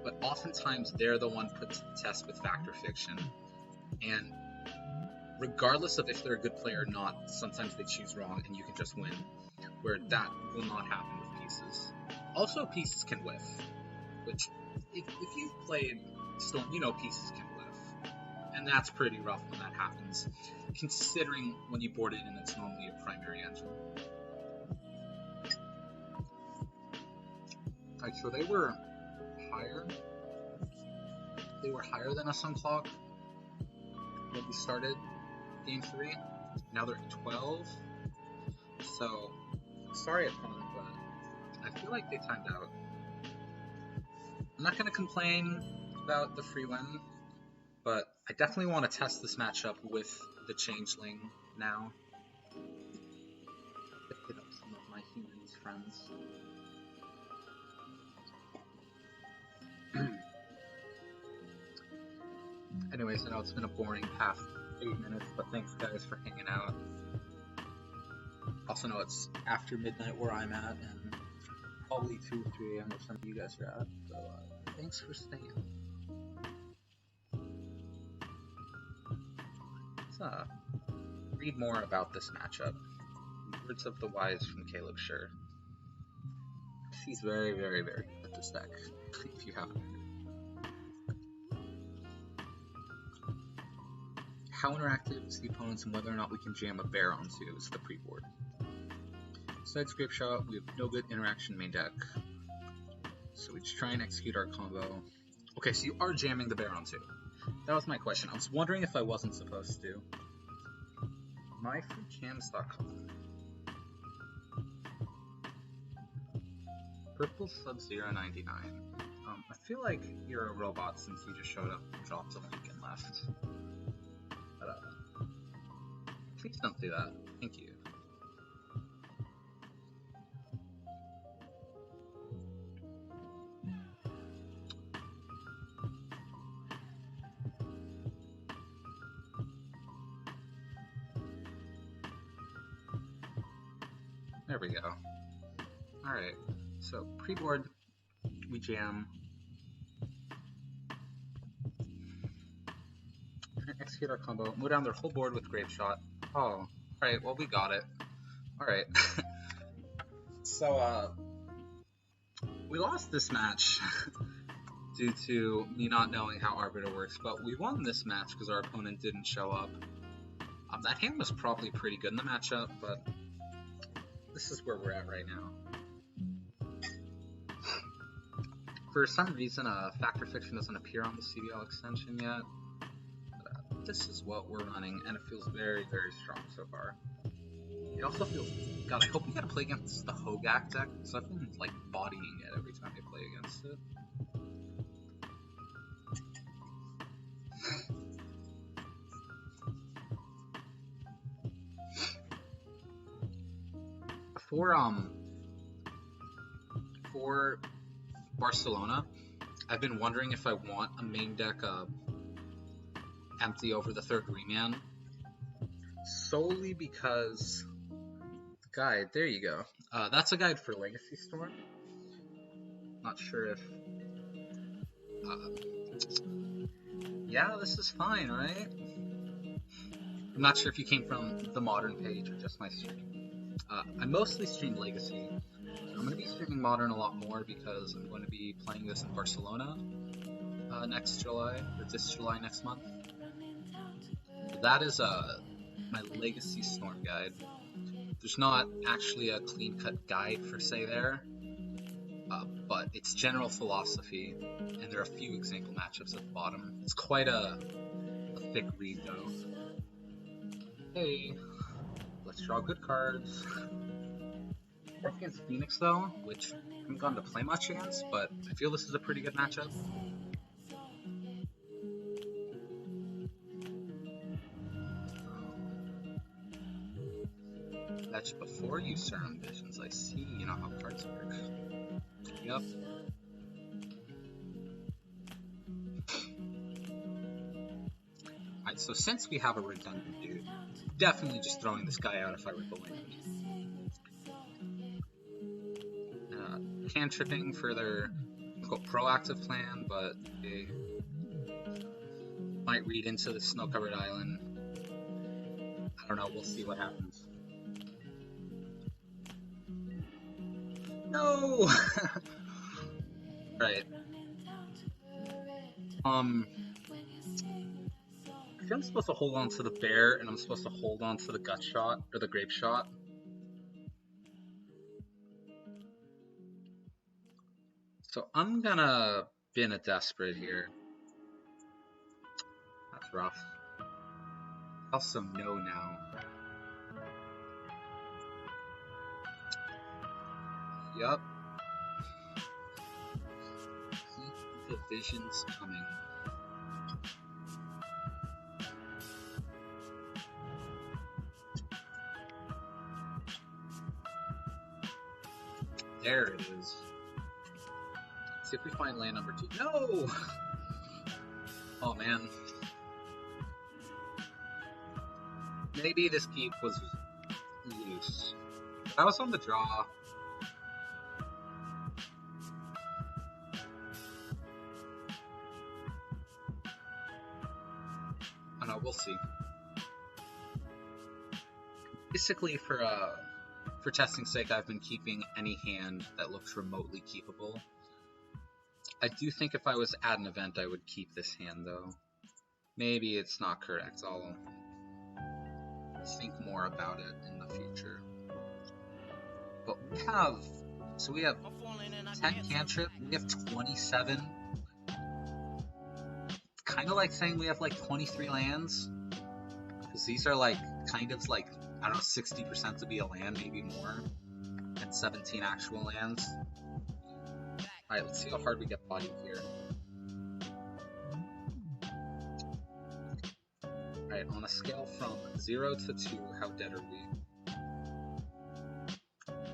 But oftentimes they're the one put to the test with Factor Fiction. And regardless of if they're a good player or not, sometimes they choose wrong and you can just win. Where that will not happen with Pieces. Also, Pieces can whiff. Which, if you've played Storm, you know Pieces can whiff. And that's pretty rough when that happens, considering when you board it in, it's normally a primary engine. Alright, so they were higher. They were higher than us on clock when we started game 3. Now they're at 12. So, sorry opponent, but I feel like they timed out. I'm not going to complain about the free win, but I definitely want to test this matchup with the Changeling now. Hit up some of my humans friends. Anyways, I know it's been a boring past 8 minutes, but thanks guys for hanging out. Also know it's after midnight where I'm at, and probably 2 or 3 a.m. where some of you guys are at, so thanks for staying. Let's read more about this matchup. Words of the Wise from Caleb Schur. He's very, very, very good at this deck, if you haven't heard. how interactive is the opponents and whether or not we can jam a bear onto is the pre-board. Besides Grapeshot, we have no good interaction main deck. So we just try and execute our combo. Okay, so you are jamming the bear onto. That was my question. I was wondering if I wasn't supposed to. myfreecams.com. Purple Sub-Zero 99. I feel like you're a robot since you just showed up, dropped a link, and left. But, please don't do that. Thank you. There we go. Alright, so pre-board, we jam. Execute our combo, move down their whole board with Grapeshot. Oh, alright, well we got it. Alright. So, we lost this match due to me not knowing how Abrade works, but we won this match because our opponent didn't show up. That hand was probably pretty good in the matchup, but this is where we're at right now. For some reason, Factor Fiction doesn't appear on the CDL extension yet. But, this is what we're running, and it feels very, very strong so far. It also feels... God, I hope we gotta play against the Hogak deck, because I've been, like, bodying it every time I play against it. For Barcelona, I've been wondering if I want a main deck empty over the third Remand, solely because the guide, there you go. That's a guide for Legacy Storm. Not sure if... yeah, this is fine, right? I'm not sure if you came from the Modern page or just my stream. I mostly stream Legacy. So I'm going to be streaming Modern a lot more because I'm going to be playing this in Barcelona next July, or this July next month. That is my Legacy Storm guide. There's not actually a clean-cut guide per se there, but it's general philosophy, and there are a few example matchups at the bottom. It's quite a thick read, though. Hey, let's draw good cards. Against Phoenix, though, which I haven't gone to play much against, but I feel this is a pretty good matchup. That's before you Serum Visions. I see, you know how cards work. Yep. Alright, so since we have a redundant dude, definitely just throwing this guy out if I were to land. Cantripping for their quote proactive plan, but they might read into the snow-covered island. I don't know, we'll see what happens. No! Right. I think I'm supposed to hold on to the bear, and I'm supposed to hold on to the gut shot, or the Grapeshot. So I'm gonna bin a Desperate here. That's rough. I also know now. Yup. Keep the visions coming. There it is. See if we find land number 2. No! Oh man. Maybe this keep was loose. If I was on the draw. I don't know, we'll see. Basically, for testing's sake, I've been keeping any hand that looks remotely keepable. I do think if I was at an event, I would keep this hand, though. maybe it's not correct. I'll think more about it in the future. But we have 10 cantrip, we have 27. Kind of like saying we have like 23 lands, because these are like kind of like, I don't know, 60% to be a land, maybe more, and 17 actual lands. Alright, let's see how hard we get bodied here. Alright, on a scale from 0 to 2, how dead are we?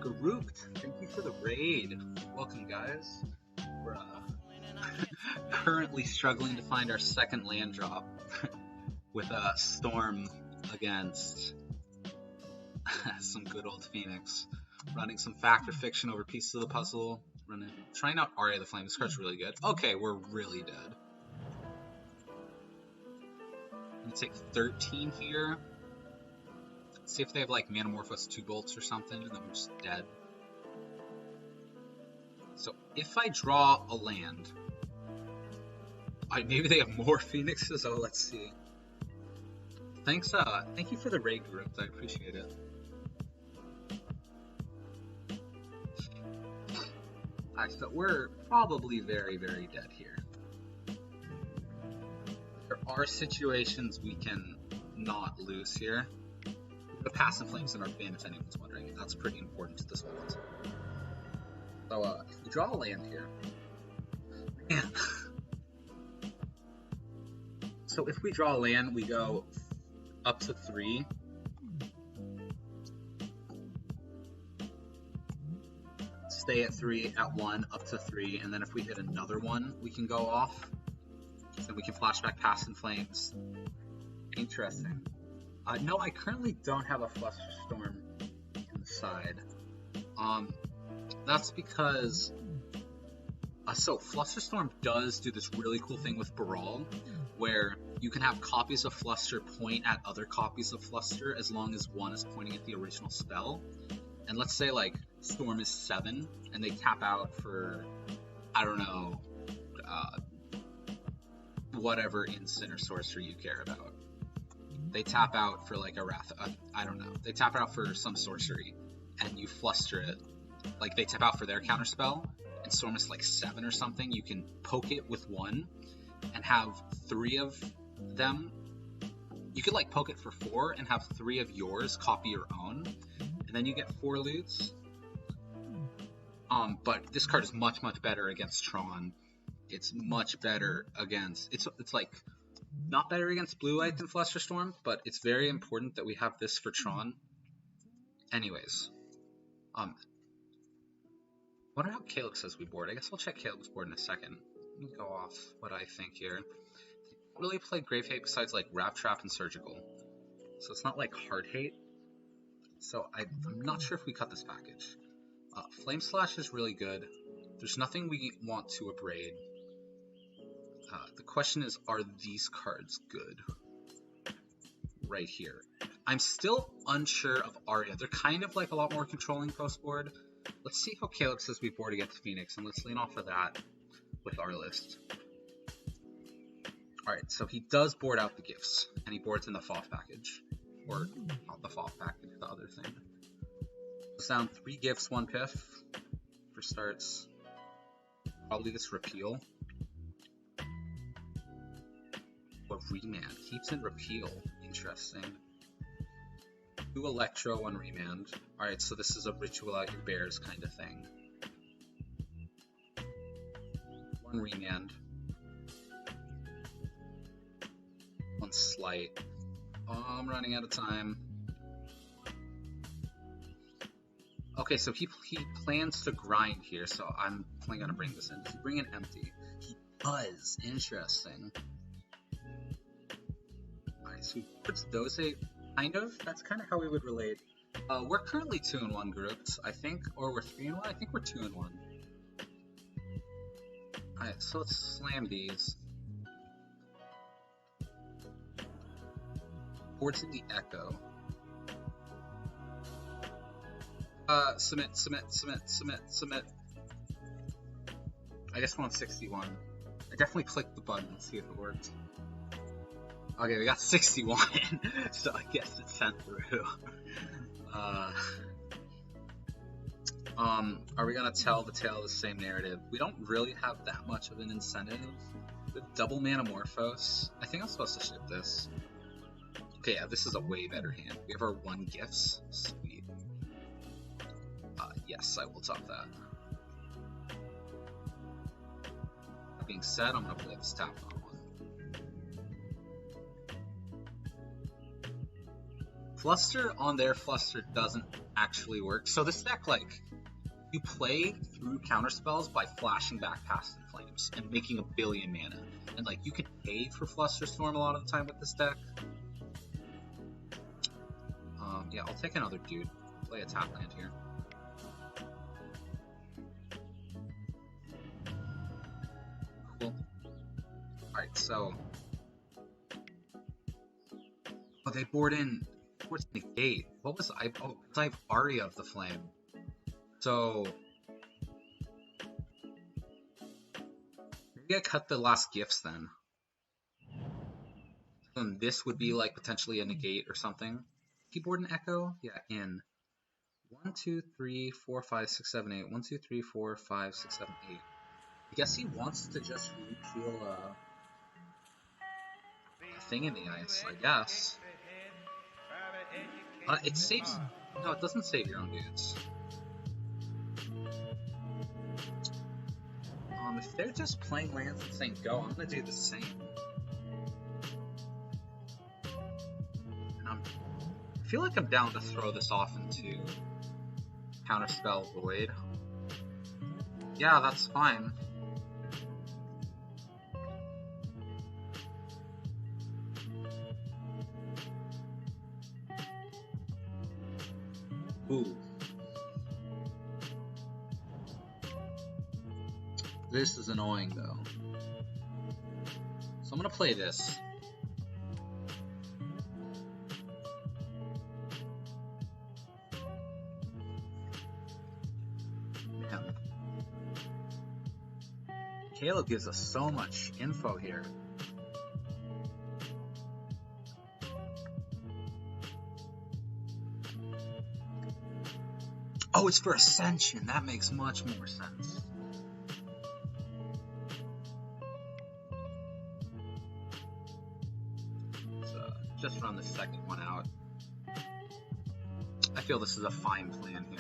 Grouped, thank you for the raid. Welcome, guys. We're currently struggling to find our second land drop with a Storm against some good old Phoenix. Running some Fact or Fiction over pieces of the puzzle. Trying out Aria of Flame. This card's really good. Okay, we're really dead. I'm gonna take 13 here. See if they have like Manamorphose 2 bolts or something, and then we're just dead. So if I draw a land, maybe they have more Phoenixes. Oh, let's see. Thanks. Thank you for the raid group. I appreciate it. Alright, so we're probably very, very dead here. There are situations we can not lose here. The Passive Flames in our bin, if anyone's wondering. That's pretty important to this build. So, if we draw a land here, man. So if we draw a land, we go up to 3. Stay at 3, at 1, up to 3, and then if we hit another one, we can go off. Then we can flashback Passive Flames. Interesting. No, I currently don't have a Flusterstorm in the side. That's because... so, Flusterstorm does do this really cool thing with Baral, where you can have copies of Fluster point at other copies of Fluster as long as one is pointing at the original spell. And let's say, like, Storm is 7, and they tap out for, I don't know, whatever instant or sorcery you care about. They tap out for, like, a Wrath, I don't know. They tap out for some sorcery, and you Fluster it. Like, they tap out for their counterspell, and Storm is, like, 7 or something. You can poke it with 1, and have 3 of them. You could, like, poke it for 4, and have 3 of yours copy your own. And then you get 4 loots. But this card is much, much better against Tron. It's much better against... It's like, not better against Blue White than Flusterstorm, but it's very important that we have this for Tron. Anyways. Wonder how Caleb says we board. I guess I'll check Caleb's board in a second. Let me go off what I think here. Don't really play Grave Hate besides, like, Wrap Trap and Surgical. So it's not, like, Hard Hate. So I'm not sure if we cut this package. Flame Slash is really good. There's nothing we want to Abrade. The question is, are these cards good? Right here. I'm still unsure of Aria. They're kind of like a lot more controlling post board. Let's see how Caleb says we board against Phoenix, and let's lean off of that with our list. Alright, so he does board out the gifts, and he boards in the FOF package. Or, not the FOF package, the other thing. Goes down 3 gifts, 1 piff for starts. Probably this Repeal. But Remand. Keeps in Repeal. Interesting. 2 Electro, 1 Remand. Alright, so this is a Ritual Out Your Bears kind of thing. 1 Remand. 1 Sleight. Oh, I'm running out of time. Okay, so he plans to grind here, so I'm probably gonna bring this in. Does he bring in empty? He does. Interesting. Alright, so he puts those 8, kind of. That's kind of how we would relate. We're currently 2-in-1 groups, I think, or we're 3-in-1. I think we're 2-in-1. Alright, so let's slam these. Boards in the Echo. Submit. I guess 161. I definitely clicked the button and see if it worked. Okay, we got 61, so I guess it's sent through. Are we gonna tell the tale of the same narrative? We don't really have that much of an incentive. With double Manamorphose, I think I'm supposed to ship this. Okay, yeah, this is a way better hand. We have our 1 gifts. Sweet. Yes, I will top that. That being said, I'm gonna play this tap on one. Fluster on their Fluster doesn't actually work. So this deck, like, you play through counterspells by flashing back past the flames and making 1 billion mana. And like, you can pay for Flusterstorm a lot of the time with this deck. Yeah, I'll take another dude. Play a tap land here. Cool. Alright, so... Oh, they board in towards Negate. What was I? Oh, I have Aria of the Flame. So... maybe I cut the last gifts then. And this would be like potentially a Negate or something. Keyboard and Echo? Yeah, in 1, 2, 3, 4, 5, 6, 7, 8. 1, 2, 3, 4, 5, 6, 7, 8. I guess he wants to just repeal a thing in the ice, I guess. It saves... no, it doesn't save your own dudes. If they're just playing lands and saying go, I'm gonna do the same. And I feel like I'm down to throw this off into Counterspell Void. Yeah, that's fine. Ooh. This is annoying though. So I'm gonna play this. Man. Caleb gives us so much info here. Oh, it's for Ascension. That makes much more sense. So, just run the second one out. I feel this is a fine plan here.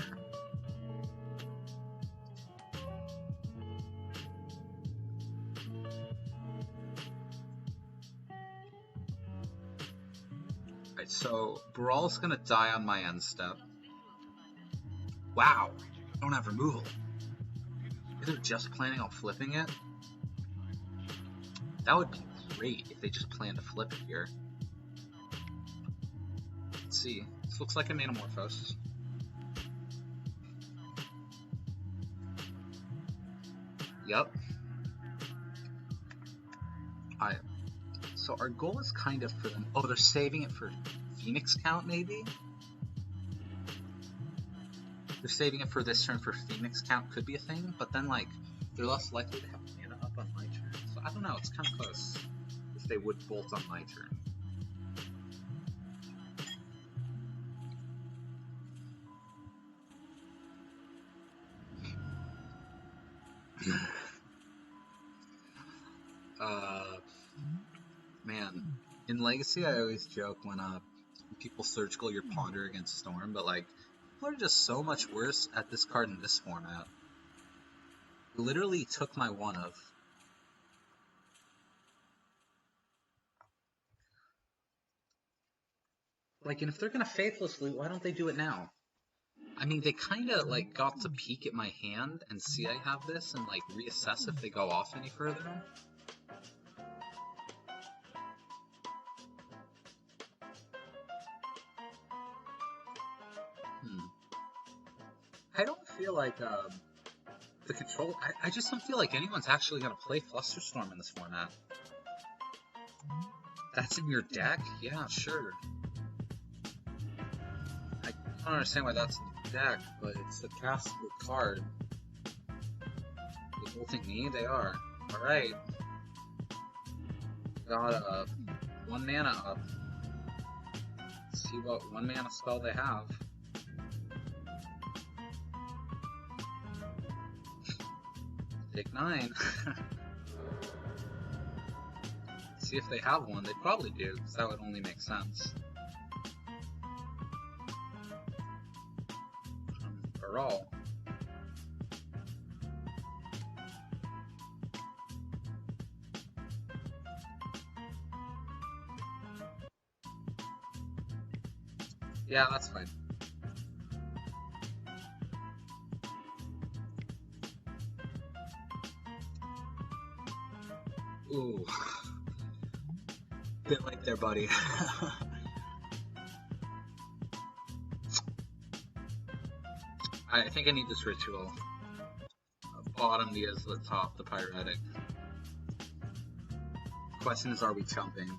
Alright, so Baral's gonna die on my end step. Wow, I don't have removal. They're just planning on flipping it? That would be great if they just plan to flip it here. Let's see. This looks like a Manamorphose. Yep. Alright. So our goal is kind of for them. Oh, they're saving it for Phoenix count, maybe? They're saving it for this turn for Phoenix count could be a thing, but then like they're less likely to have mana up on my turn. So I don't know, it's kind of close if they would bolt on my turn. Man, in Legacy I always joke when people surgical your Ponder against Storm, but like people are just so much worse at this card in this format. Literally took my one of. Like, and if they're gonna Faithless Loot, why don't they do it now? I mean, they kinda like got to peek at my hand and see I have this and like reassess if they go off any further. I don't feel like the control. I just don't feel like anyone's actually gonna play Flusterstorm in this format. That's in your deck? Yeah, sure. I don't understand why that's in your deck, but it's a castable card. They're bolting me? They are. Alright. Got a 1 mana up. Let's see what 1 mana spell they have. Take 9. See if they have one. They probably do, because that would only make sense. Baral. Yeah, that's fine. Ooh. Bit right there, buddy. I think I need this ritual. Bottom the Islet, top the Pyretic. Question is, are we chumping?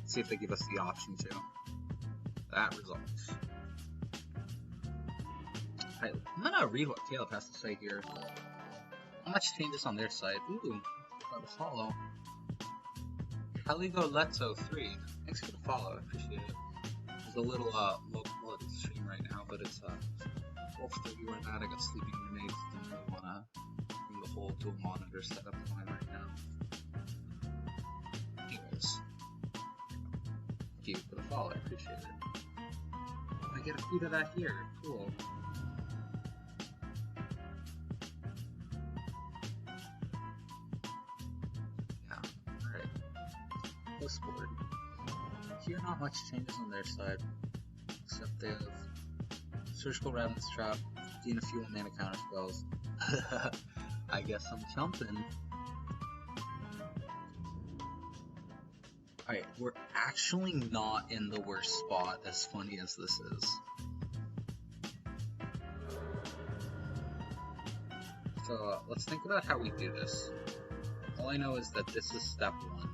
See if they give us the option to. That results. Alright, I'm gonna read what Caleb has to say here. How much changes on their side? Ooh, got a follow. Caligo Leto 3. Thanks for the follow, I appreciate it. There's a little low quality stream right now, but it's 12:30 where I got sleeping roommates. Didn't really wanna do the whole dual monitor setup going right now. Anyways, thank you for the follow, I appreciate it. I get a feed of that here, cool. Board. Here, not much changes on their side, except they have Surgical Ravenous Trap, gain a few mana counter spells. I guess I'm jumping. Alright, we're actually not in the worst spot, as funny as this is. So, let's think about how we do this. All I know is that this is step 1.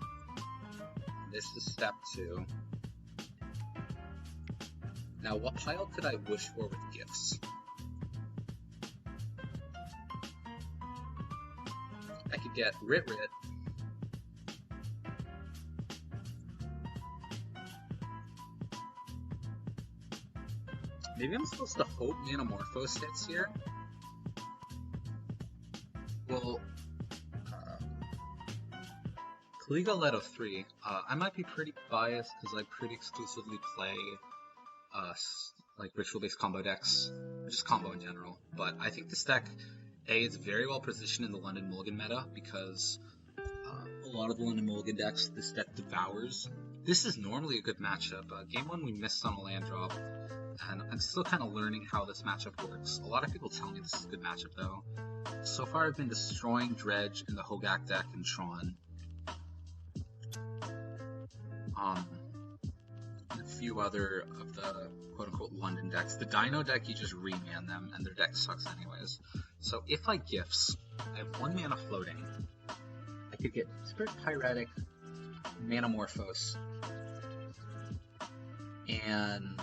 This is step 2. Now, what pile could I wish for with gifts? I could get Rit. Maybe I'm supposed to hope Manamorphose hits here? Well, Caligo Leto 3. I might be pretty biased because I pretty exclusively play like ritual-based combo decks, or just combo in general. But I think this deck, A, is very well positioned in the London Mulligan meta because a lot of the London Mulligan decks this deck devours. This is normally a good matchup. Game 1 we missed on a land drop, and I'm still kind of learning how this matchup works. A lot of people tell me this is a good matchup though. So far I've been destroying Dredge in the Hogak deck and Tron. And a few other of the quote-unquote London decks. The Dino deck, you just remand them, and their deck sucks anyways. So if I gifts, I have 1 mana floating. I could get Spirit Pyretic, Manamorphose, and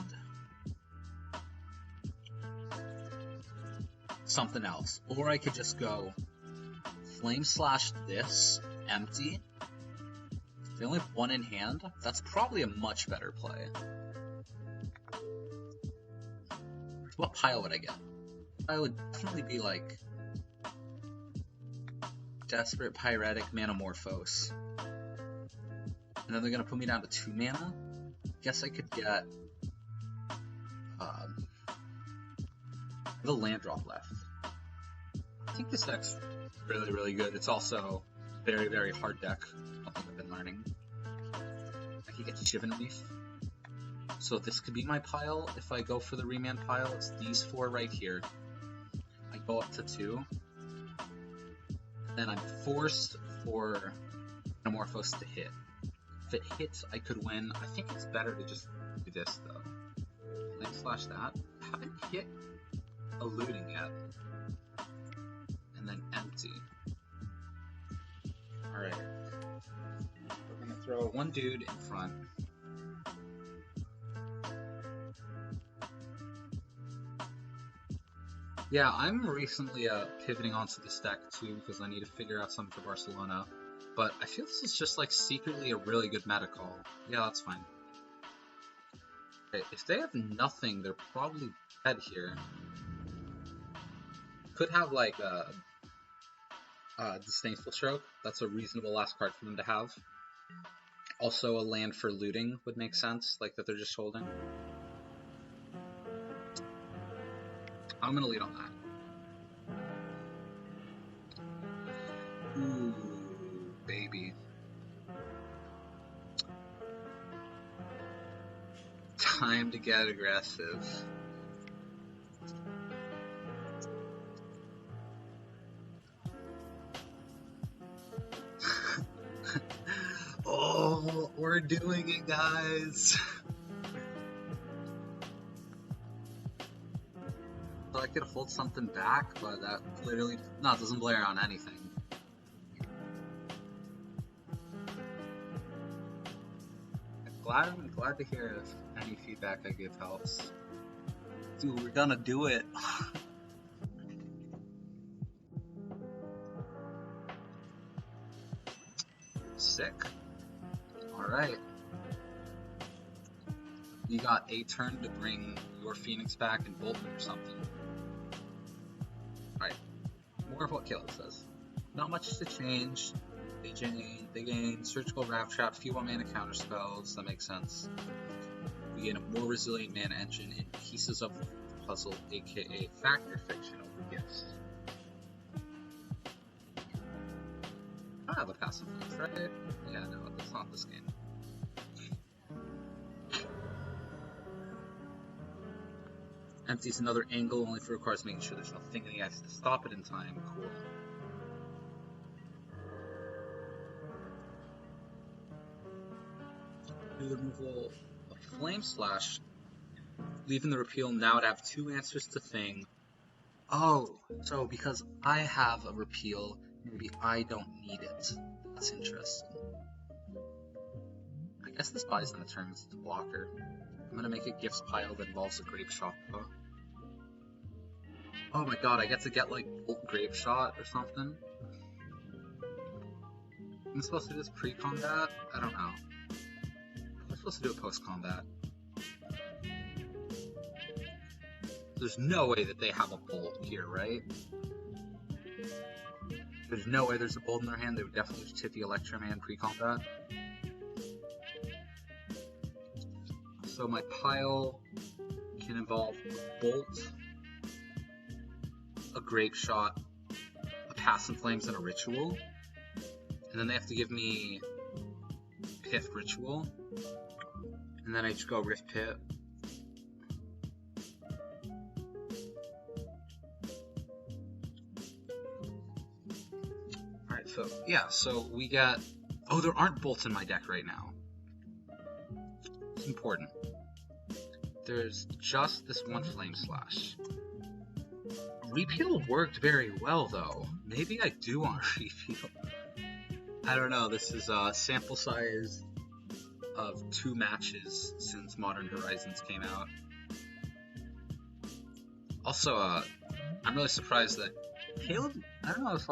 something else. Or I could just go Flame Slash this, empty. They only have 1 in hand. That's probably a much better play. What pile would I get? I would definitely be like Desperate Pyretic Manamorphose. And then they're gonna put me down to 2 mana. Guess I could get the land drop left. I think this deck's really, really good. It's also very, very hard deck. Something I've been learning. I could get Shivan Reef. So this could be my pile. If I go for the Remand pile, it's these 4 right here. I go up to 2. Then I'm forced for Manamorphose to hit. If it hits, I could win. I think it's better to just do this though. Flame Slash that. I haven't hit a looting yet. And then empty. Alright. We're gonna throw 1 dude in front. Yeah, I'm recently pivoting onto this deck too because I need to figure out something for Barcelona. But I feel this is just like secretly a really good meta call. Yeah, that's fine. Okay, if they have nothing, they're probably dead here. Could have like a Disdainful Stroke. That's a reasonable last card for them to have. Also, a land for looting would make sense, like that they're just holding. I'm gonna lead on that. Ooh, baby. Time to get aggressive. Oh, we're doing it, guys. So I could hold something back, but that literally it doesn't blare on anything. I'm glad to hear if any feedback I give helps. Dude, we're gonna do it. Sick. Alright. You got a turn to bring your Phoenix back and bolt them or something. Alright. More of what Caleb says. Not much to change. They gain Surgical Wrap Trap, few 1-mana counter spells. That makes sense. We gain a more resilient mana engine in pieces of the puzzle, aka Factor Fiction over Gifts. I don't have a passive flex, right? Yeah, no, that's not this game. Empties another angle, only for requires making sure there's no thing in the ice to stop it in time. Cool. Do the removal of Flame Slash, leaving the repeal now to have 2 answers to thing. Oh, so because I have a repeal, maybe I don't need it. That's interesting. I guess this buys them a turn as a blocker. I'm gonna make a gifts pile that involves a Grapeshot though. Oh my god, I get to get like Bolt Grapeshot or something? I'm supposed to do this pre-combat? I don't know. I'm supposed to do it post-combat. There's no way that they have a Bolt here, right? There's no way there's a Bolt in their hand. They would definitely just hit the Electroman pre-combat. So my pile can involve a Bolt, a Grapeshot, a Pass and Flames, and a Ritual. And then they have to give me Pith Ritual. And then I just go Rift Pit. Alright, so yeah, so we got... Oh, there aren't bolts in my deck right now. It's important. There's just this one Flame Slash. Repeal worked very well, though. Maybe I do want Repeal. I don't know, this is a sample size of 2 matches since Modern Horizons came out. Also, I'm really surprised that Caleb, I don't know if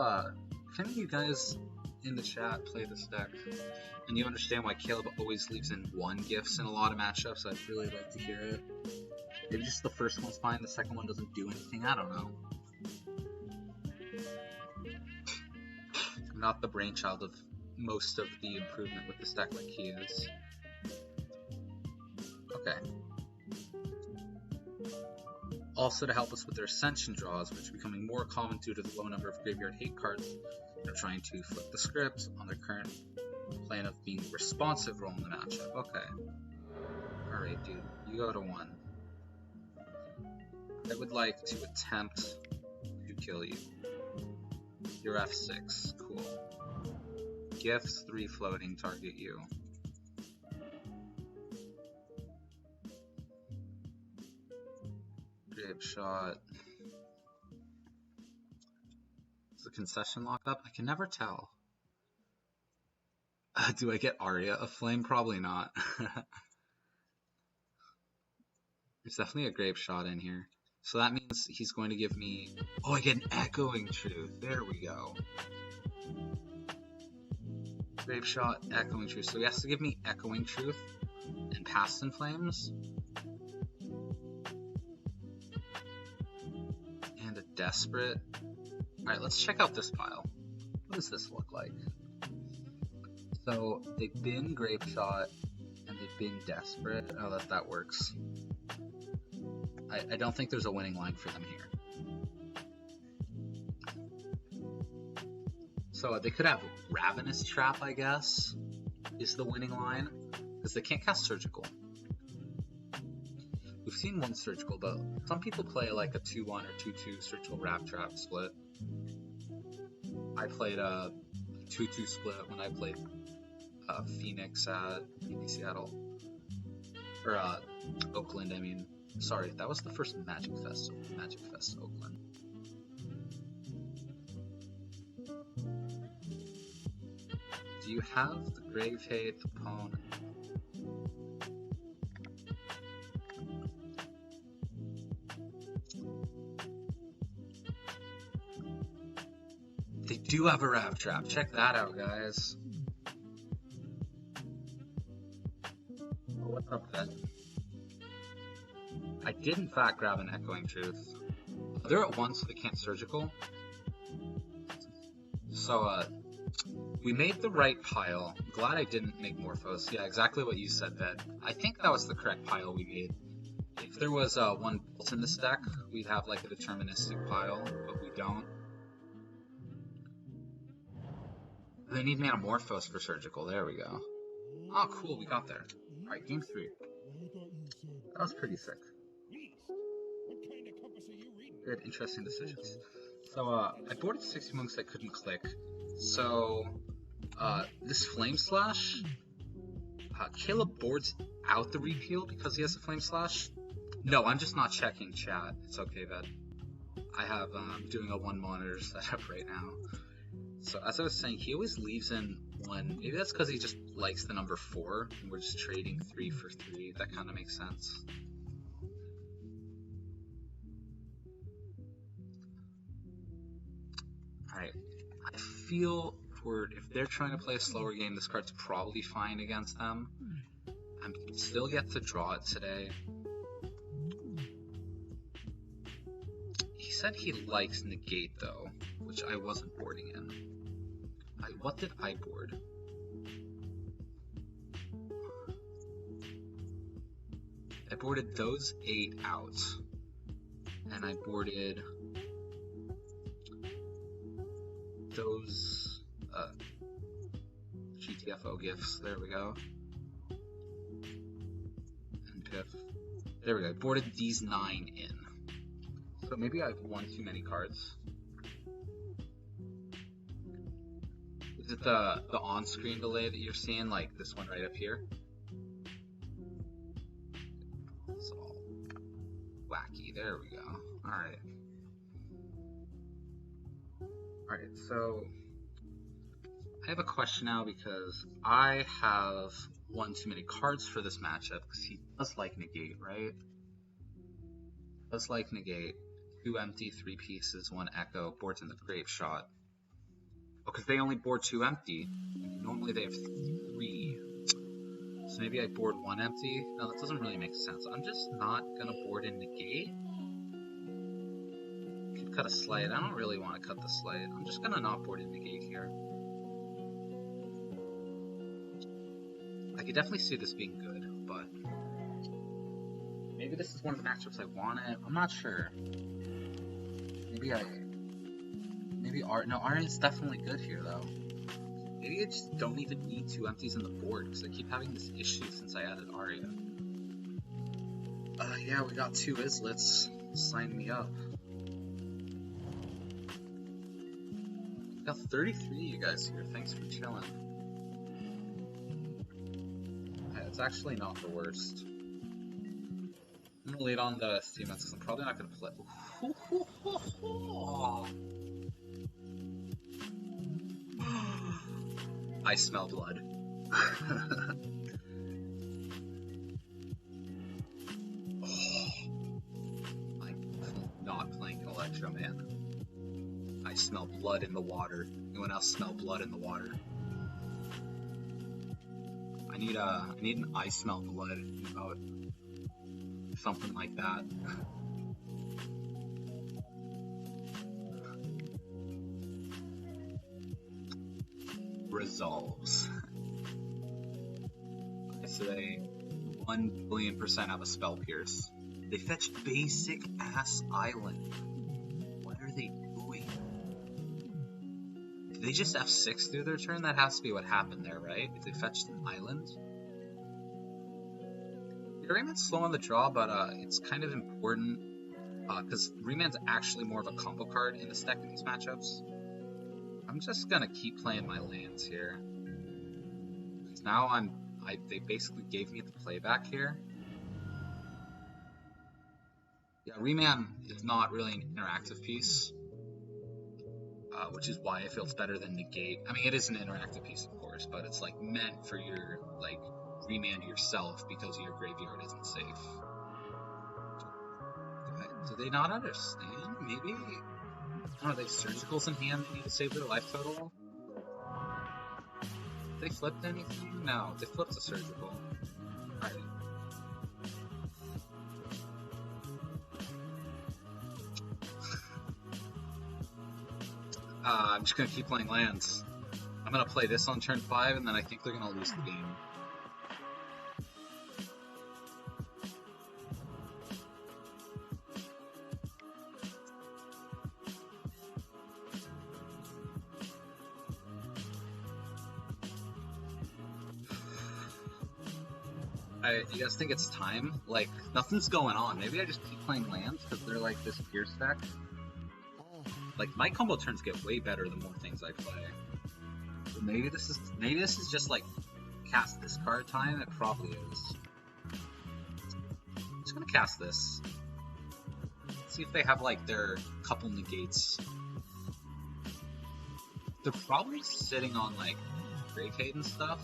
any of you guys in the chat play this deck, and you understand why Caleb always leaves in 1 Gifts in a lot of matchups. I'd really like to hear it. Maybe just the first one's fine, the second one doesn't do anything, I don't know. I'm not the brainchild of most of the improvement with this deck like he is. Okay. Also to help us with their Ascension draws, which are becoming more common due to the low number of graveyard hate cards, they're trying to flip the script on their current plan of being responsive role in the matchup. Okay. Alright, dude. You go to 1. I would like to attempt to kill you. You're F6. Cool. Gifts, 3 floating, target you. Grapeshot. Is the concession locked up? I can never tell. Do I get Aria of Flame? Probably not. There's definitely a Grapeshot in here. So that means he's going to give me... Oh, I get an Echoing Truth. There we go. Grapeshot, Echoing Truth. So he has to give me Echoing Truth and Past in Flames. And a Desperate. Alright, let's check out this pile. What does this look like? So they've been Grapeshot and they've been Desperate. Oh, that works. I don't think there's a winning line for them here. So they could have Ravenous Trap, I guess, is the winning line, because they can't cast Surgical. We've seen one Surgical, but some people play like a 2-1 or 2-2 Surgical Rav Trap split. I played a 2-2 split when I played Phoenix at Seattle. Or Oakland, I mean. Sorry, that was the first Magic Fest Oakland. Do you have the Grave Hate, the Pwn? They do have a Rav Trap. Check that out, guys. Oh, what's up, then? I did in fact grab an Echoing Truth. They're at 1, so they can't Surgical. So, we made the right pile. I'm glad I didn't make Morphose. Yeah, exactly what you said, Ved. I think that was the correct pile we made. If there was one bolt in this deck, we'd have like a deterministic pile, but we don't. They need Manamorphose for Surgical. There we go. Oh, cool, we got there. Alright, game 3. That was pretty sick. Good, interesting decisions. So, I boarded 60 monks that couldn't click. So, this Flame Slash, Caleb boards out the Repeal because he has a Flame Slash. No, I'm just not checking chat. It's okay, Ved. I have, doing a 1 monitor setup right now. So, as I was saying, he always leaves in 1. Maybe that's because he just likes the number 4, and we're just trading 3 for 3. That kind of makes sense. Alright, I feel if they're trying to play a slower game, this card's probably fine against them. I'm still yet to draw it today. He said he likes Negate though, which I wasn't boarding in. What did I board? I boarded those 8 out, and I boarded those GTFO gifts. There we go. And Piff. There we go. I boarded these 9 in. So maybe I have 1 too many cards. Is it the on-screen delay that you're seeing, like this one right up here? It's all wacky. There we go. Alright. Alright, so I have a question now because I have 1 too many cards for this matchup because he does like Negate, right? Does like Negate. 2 empty, 3 pieces, 1 echo, boards in the Grapeshot. Oh, because they only board 2 empty. Normally they have 3. So maybe I board 1 empty? No, that doesn't really make sense. I'm just not gonna board in Negate. Could cut a Sleight. I don't really want to cut the Sleight. I'm just gonna not board in Negate here. I could definitely see this being good, but maybe this is one of the matchups I wanted. I'm not sure. Maybe Aria's definitely good here though. Maybe I just don't even need 2 empties in the board because I keep having this issue since I added Aria. Yeah, we got 2 Islets. Sign me up. We got 33 of you guys here. Thanks for chilling. Yeah, it's actually not the worst. I'm gonna lead on the Steam because I'm probably not gonna play. I smell blood. My Retro Man. I smell blood in the water. Anyone else smell blood in the water? I need an I smell blood about something like that. Resolves. So they 1,000,000,000% have a spell pierce. They fetch basic ass island. What are they doing? Did they just F6 through their turn? That has to be what happened there, right? If they fetched an island? Yeah, Remand's slow on the draw, but it's kind of important because Remand's actually more of a combo card in this deck in these matchups. I'm just gonna keep playing my lands here. Because now they basically gave me the playback here. Yeah, Remand is not really an interactive piece, which is why it feels better than Negate. I mean, it is an interactive piece, of course, but it's like meant for your like Remand yourself because your graveyard isn't safe. Do they not understand? Maybe. I don't know, they have surgicals in hand, they need to save their life total. They flipped anything? No, they flipped a surgical. Alright. I'm just gonna keep playing lands. I'm gonna play this on turn 5, and then I think they're gonna lose the game. You guys think it's time? Like, nothing's going on. Maybe I just keep playing lands because they're like this pierce deck. Like, my combo turns get way better the more things I play. But maybe this is just like cast this card time. It probably is. I'm just gonna cast this. See if they have like their couple negates. They're probably sitting on like Gravecade and stuff.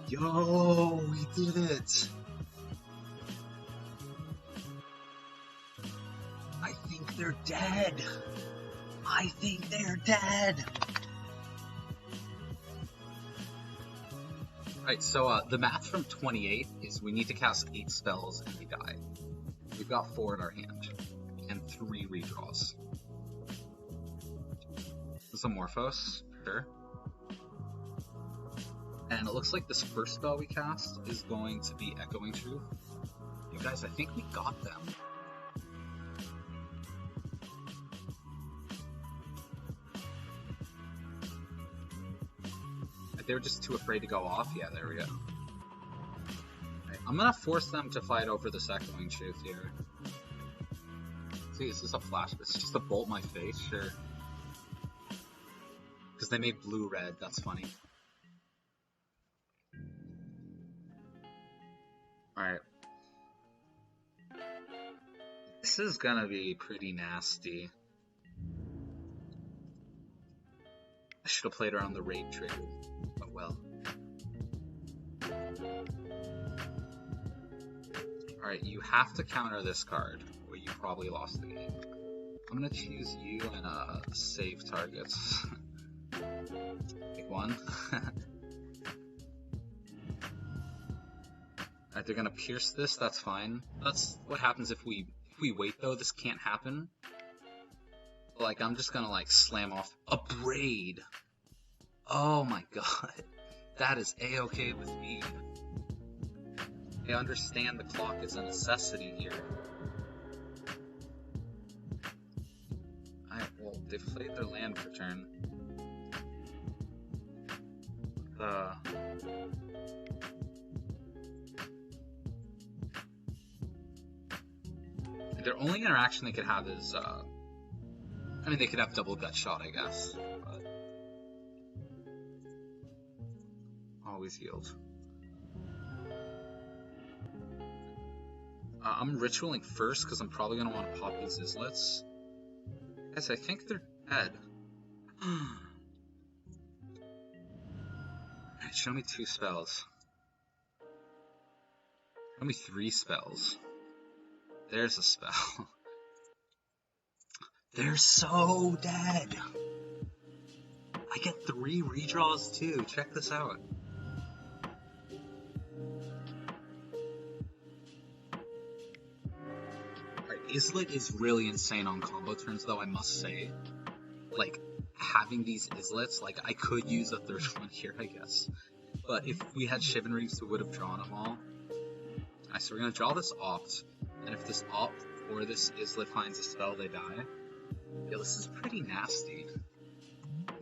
Yo, we did it! I think they're dead! I think they're dead! Alright, so the math from 28 is we need to cast 8 spells and we die. We've got 4 in our hand, and 3 redraws. This is a Morphose, sure. And it looks like this first spell we cast is going to be Echoing Truth. You guys, I think we got them. They were just too afraid to go off? Yeah, there we go. Right, I'm gonna force them to fight over this Echoing Truth here. See, is this a flash? It's just a bolt in my face? Sure. Because they made blue-red, that's funny. Alright. This is gonna be pretty nasty. I should have played around the raid trigger. Oh well. Alright, you have to counter this card, or you probably lost the game. I'm gonna choose you and save targets. Pick one. Alright, they're gonna pierce this, that's fine. That's what happens if we wait though, this can't happen. Like, I'm just gonna like slam off Abrade. Oh my god. That is A-okay with me. I understand the clock is a necessity here. Alright, well, they've played their land for turn. Their only interaction they could have is, I mean, they could have double gut shot, I guess, but always yield. I'm ritualing first because I'm probably going to want to pop these islets. Guys, I think they're dead. Alright, show me 2 spells. Show me 3 spells. There's a spell. They're so dead. I get 3 redraws too. Check this out. Alright, Islet is really insane on combo turns though, I must say. Like, having these Islets, like, I could use a third one here, I guess. But if we had Shivan Reefs, we would have drawn them all. Alright, so we're gonna draw this Opt, and if this Opt or this Islet finds a spell, they die. Yo, this is pretty nasty.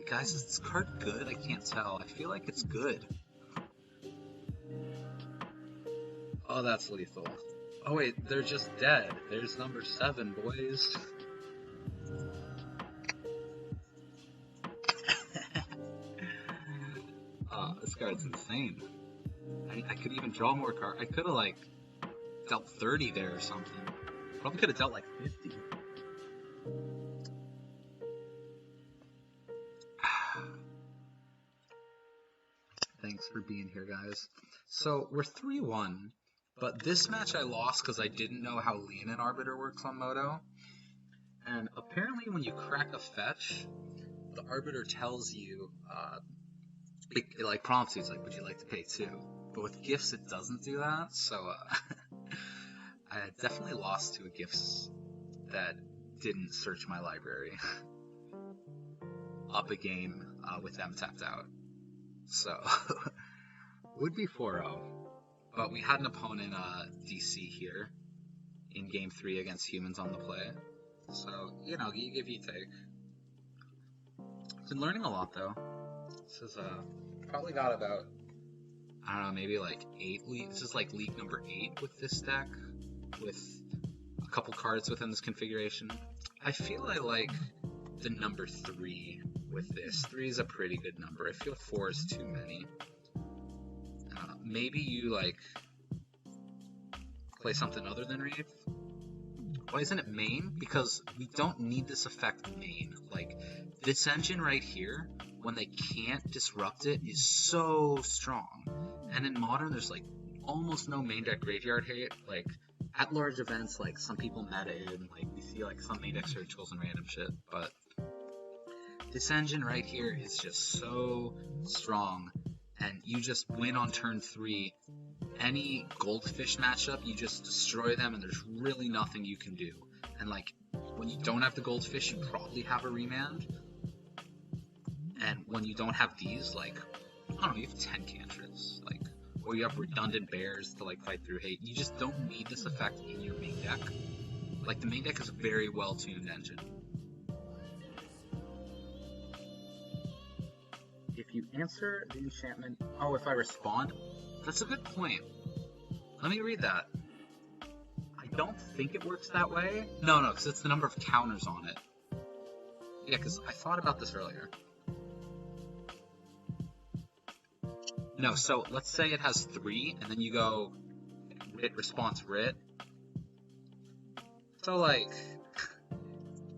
Guys, is this card good? I can't tell. I feel like it's good. Oh, that's lethal. Oh wait, they're just dead. There's number 7, boys. This card's insane. I could even draw more cards. I could have, like, dealt 30 there or something. Probably could have dealt, like, 50. Thanks for being here, guys. So, we're 3-1, but this match I lost because I didn't know how Leonin Arbiter works on Moto. And apparently when you crack a fetch, the Arbiter tells you, it like prompts you, it's like, would you like to pay 2? But with Gifts, it doesn't do that, so I definitely lost to a Gifts that didn't search my library. Up a game with them tapped out. So, would be 4-0. But we had an opponent, DC here, in Game 3 against humans on the play. So, you know, you give, you take. Been learning a lot, though. This is, probably got about, I don't know, maybe like 8 leagues. This is like league number 8 with this deck, with a couple cards within this configuration. I feel I like the number 3 with this. 3 is a pretty good number. I feel 4 is too many. Maybe you, like, play something other than Reef. Why isn't it main? Because we don't need this effect main. Like, this engine right here, when they can't disrupt it, is so strong. And in Modern, there's, like, almost no main deck graveyard hate. Like, at large events, like, some people meta in, like, we see, like, some main deck rituals and random shit, but this engine right here is just so strong, and you just win on turn 3. Any goldfish matchup, you just destroy them, and there's really nothing you can do. And, like, when you don't have the goldfish, you probably have a Remand. And when you don't have these, like, I don't know, you have 10 cantrips, like, or you have redundant bears to, like, fight through hate. You just don't need this effect in your main deck. Like, the main deck is a very well-tuned engine. If you answer the enchantment... Oh, if I respond? That's a good point. Let me read that. I don't think it works that way. No, because it's the number of counters on it. Yeah, because I thought about this earlier. No, so let's say it has 3, and then you go Writ, response, Writ. So, like,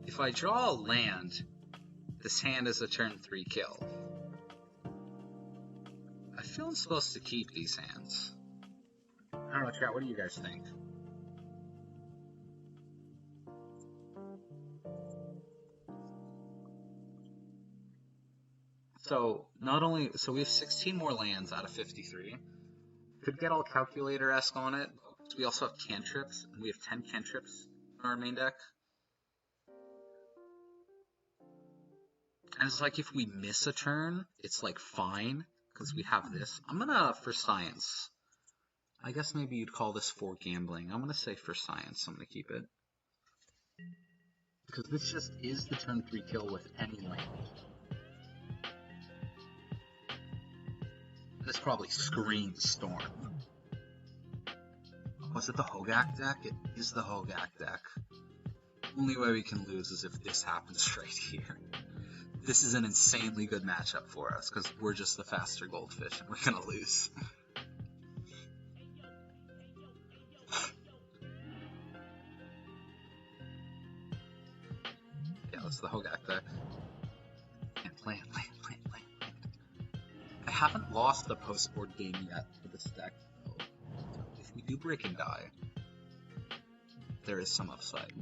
if I draw a land, this hand is a turn 3 kill. I feel I'm supposed to keep these hands. I don't know, chat, what do you guys think? So, so we have 16 more lands out of 53. Could get all calculator-esque on it. We also have cantrips, and we have 10 cantrips in our main deck. And it's like if we miss a turn, it's like fine, because we have this. I'm gonna, for science, I guess maybe you'd call this for gambling. I'm gonna say for science, I'm gonna keep it. Because this just is the turn 3 kill with any land. This probably screams Storm. Was it the Hogak deck? It is the Hogak deck. Only way we can lose is if this happens right here. This is an insanely good matchup for us, because we're just the faster goldfish, and we're gonna lose. Yeah, that's the Hogak deck. And land. I haven't lost the post-board game yet for this deck, though. If we do break and die, there is some upside.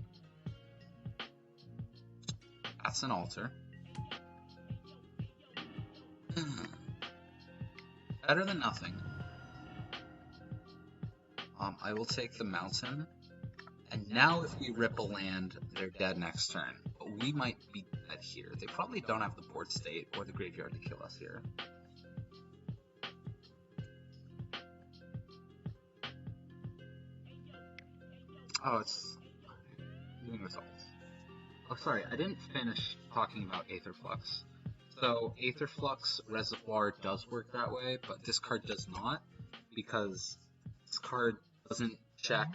That's an altar. Better than nothing. I will take the mountain. And now if we rip a land, they're dead next turn. But we might be dead here. They probably don't have the board state or the graveyard to kill us here. Oh, it's doing results. Oh, sorry, I didn't finish talking about Aetherflux. So, Aetherflux Reservoir does work that way, but this card does not, because this card doesn't check,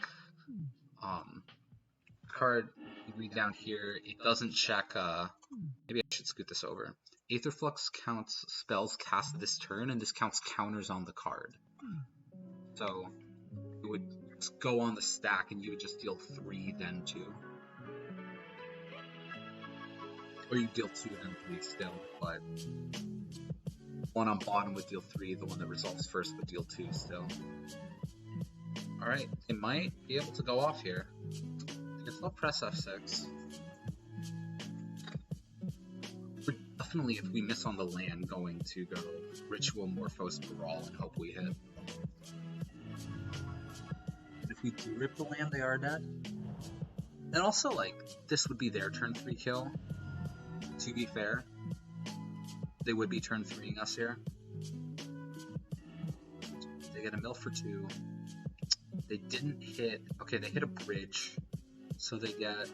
card, you read down here, it doesn't check, maybe I should scoot this over. Aetherflux counts spells cast this turn, and this counts counters on the card. So, it would just go on the stack, and you would just deal 3, then 2. Or you deal 2, then 3 still, but one on bottom would deal 3, the one that resolves first would deal 2 still. Alright, they might be able to go off here. I guess they'll press F6. We're definitely, if we miss on the land, going to go Ritual, Morphose, Baral, and hope we hit. And if we do rip the land, they are dead. And also, like, this would be their turn 3 kill. To be fair, they would be turn 3ing us here. They get a mill for 2. They didn't hit. Okay, they hit a bridge, so they get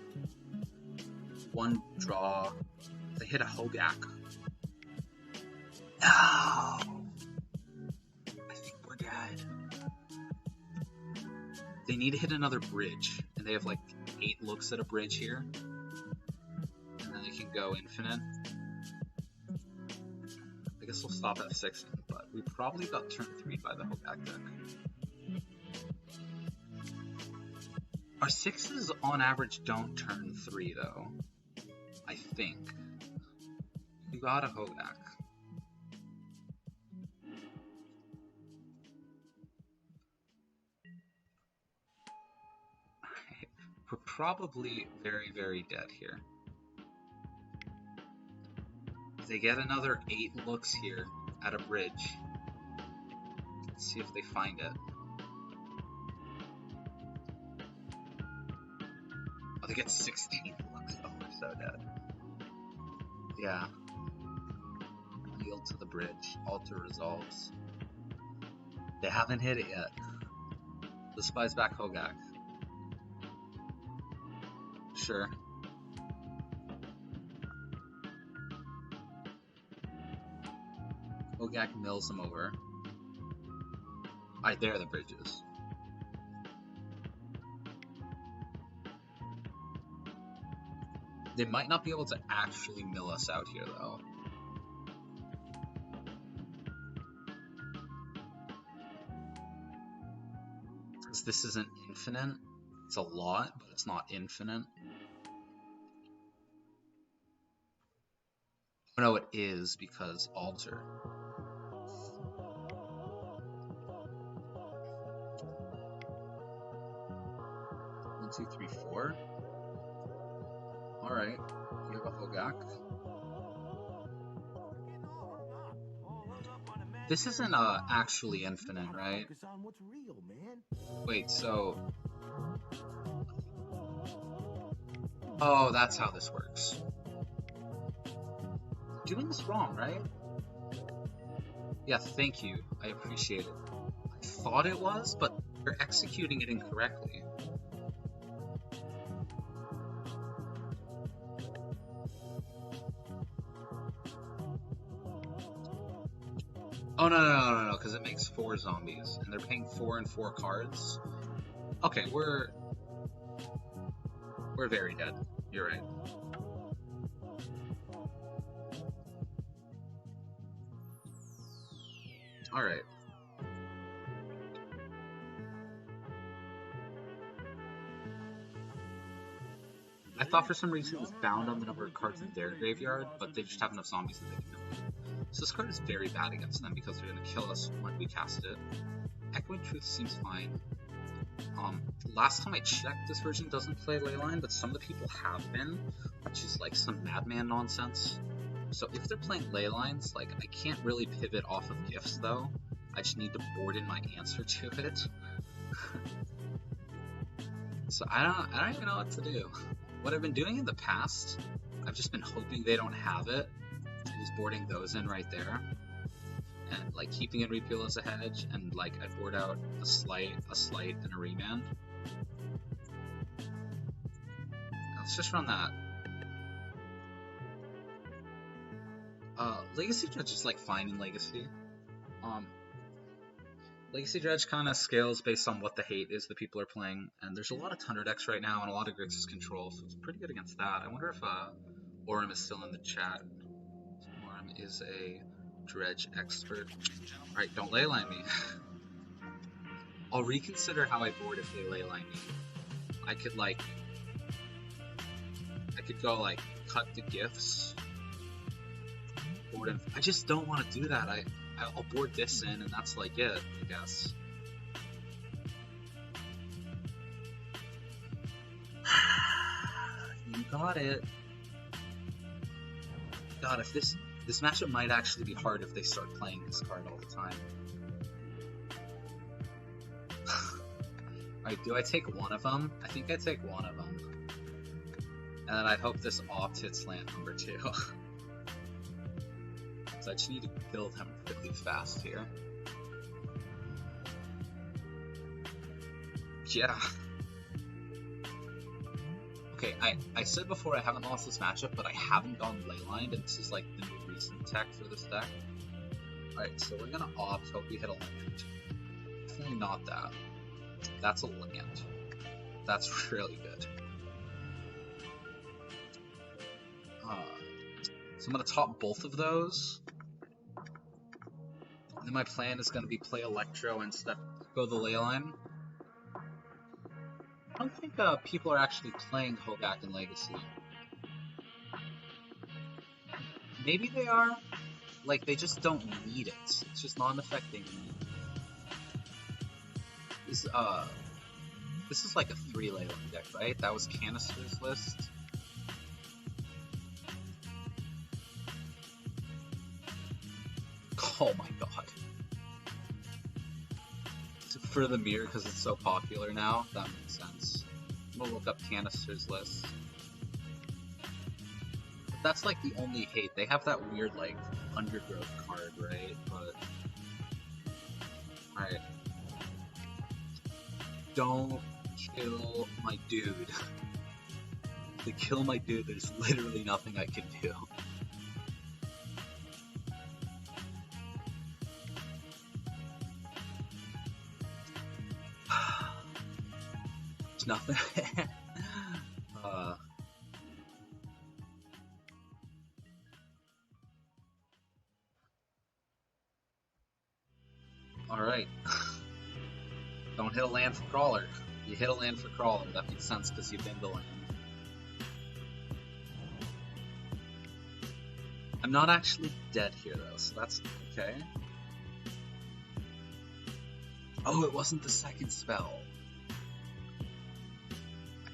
1 draw. They hit a Hogak. No! I think we're dead. They need to hit another bridge, and they have like 8 looks at a bridge here. Can go infinite. I guess we'll stop at 6, but we probably got turn 3 by the Hogak deck. Our 6s on average don't turn 3 though. I think. You got a Hogak. We're probably very, very dead here. They get another 8 looks here at a bridge. Let's see if they find it. Oh, they get 16 looks. Oh, we're so dead. Yeah. Yield to the bridge. Altar resolves. They haven't hit it yet. The spy's back Hogak. Sure. Hogak mills them over. Alright, there are the bridges. They might not be able to actually mill us out here, though. Because this isn't infinite. It's a lot, but it's not infinite. Oh, no, it is, because altar. 1, 2, 3, 4. Alright, you have a Hogak. This isn't actually infinite, right? Wait, so... Oh, that's how this works. Doing this wrong, right? Yeah, thank you. I appreciate it. I thought it was, but you're executing it incorrectly. Oh, no, because it makes 4 zombies, and they're paying 4 and 4 cards. Okay, we're very dead. You're right. Alright. I thought for some reason it was bound on the number of cards in their graveyard, but they just have enough zombies that they can kill. So this card is very bad against them because they're going to kill us when we cast it. Echoing Truth seems fine. Last time I checked, this version doesn't play Leyline, but some of the people have been, which is like some madman nonsense. So if they're playing Leylines, like, I can't really pivot off of Gifts, though. I just need to board in my answer to it. So I don't even know what to do. What I've been doing in the past, I've just been hoping they don't have it, and just boarding those in right there. And like keeping in Repeal as a hedge, and like I'd board out a Sleight, and a Remand. Let's just run that. Legacy Dredge is like fine in Legacy. Legacy Dredge kind of scales based on what the hate is that people are playing, and there's a lot of Thunder decks right now and a lot of Grixis control, so it's pretty good against that. I wonder if Orem is still in the chat. Orem is a Dredge expert. Alright, don't leyline me. I'll reconsider how I board if they leyline me. I could go like cut the Gifts. Board in. I just don't want to do that. I'll board this in and that's like it, I guess. You got it. God, if this matchup might actually be hard if they start playing this card all the time. Alright, do I take one of them? I think I take one of them. And then I hope this opt hits land number 2. So I just need to kill them really fast here. Yeah. Okay, I said before I haven't lost this matchup, but I haven't gone leylined, and this is like the new recent tech for this deck. Alright, so we're gonna opt, hope we hit a land. Definitely not that. That's a land. That's really good. So I'm gonna top both of those. And then my plan is gonna be play Electro and go the Leyline. I don't think people are actually playing Hogak in Legacy. Maybe they are. Like, they just don't need it. It's just not an effect they need. This is like a 3 Leyline deck, right? That was Canister's list. Oh my god. For the mirror, because it's so popular now, that makes sense. I'm gonna look up Canister's list. But that's like the only hate. They have that weird, like, Undergrowth card, right? But... Alright. Don't kill my dude. To kill my dude, there's literally nothing I can do. Nothing. Alright. Don't hit a land for Crawler. You hit a land for Crawler, that makes sense because you've been the land. I'm not actually dead here though, so that's okay. Oh, it wasn't the second spell.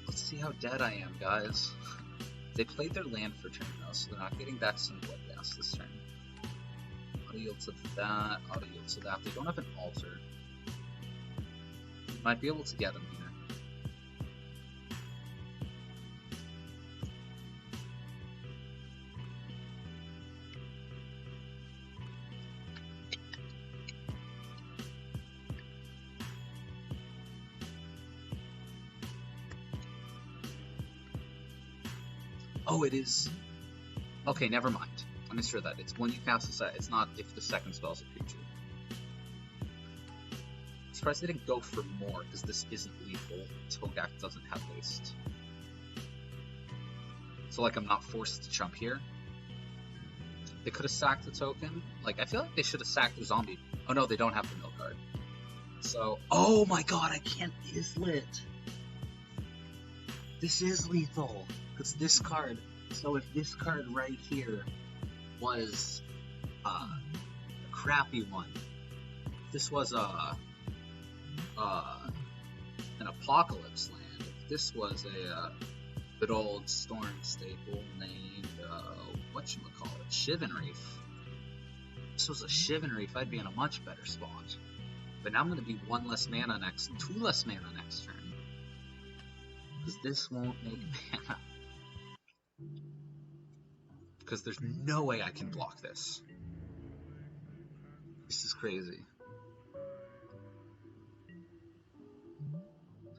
Let's see how dead I am, guys. They played their land for turn though, so they're not getting back some Bloodghast this turn. Auto yield to that, auto yield to that. They don't have an altar. Might be able to get them here. Oh, it is. Okay, never mind. I misread that. It's when you cast a set. It's not if the second spell's a creature. I'm surprised they didn't go for more, because this isn't lethal. Hogak doesn't have waste. So, like, I'm not forced to jump here. They could have sacked the token. Like, I feel like they should have sacked the zombie. Oh no, they don't have the mill card. So, oh my god, I can't Islet! This is lethal! It's this card. So if this card right here was a crappy one, this was a an Apocalypse land, if this was a good old Storm staple named, whatchamacallit, Shivan Reef. If this was a Shivan Reef, I'd be in a much better spot. But now I'm going to be 1 less mana next, 2 less mana next turn. Because this won't make mana. Because there's no way I can block this. This is crazy.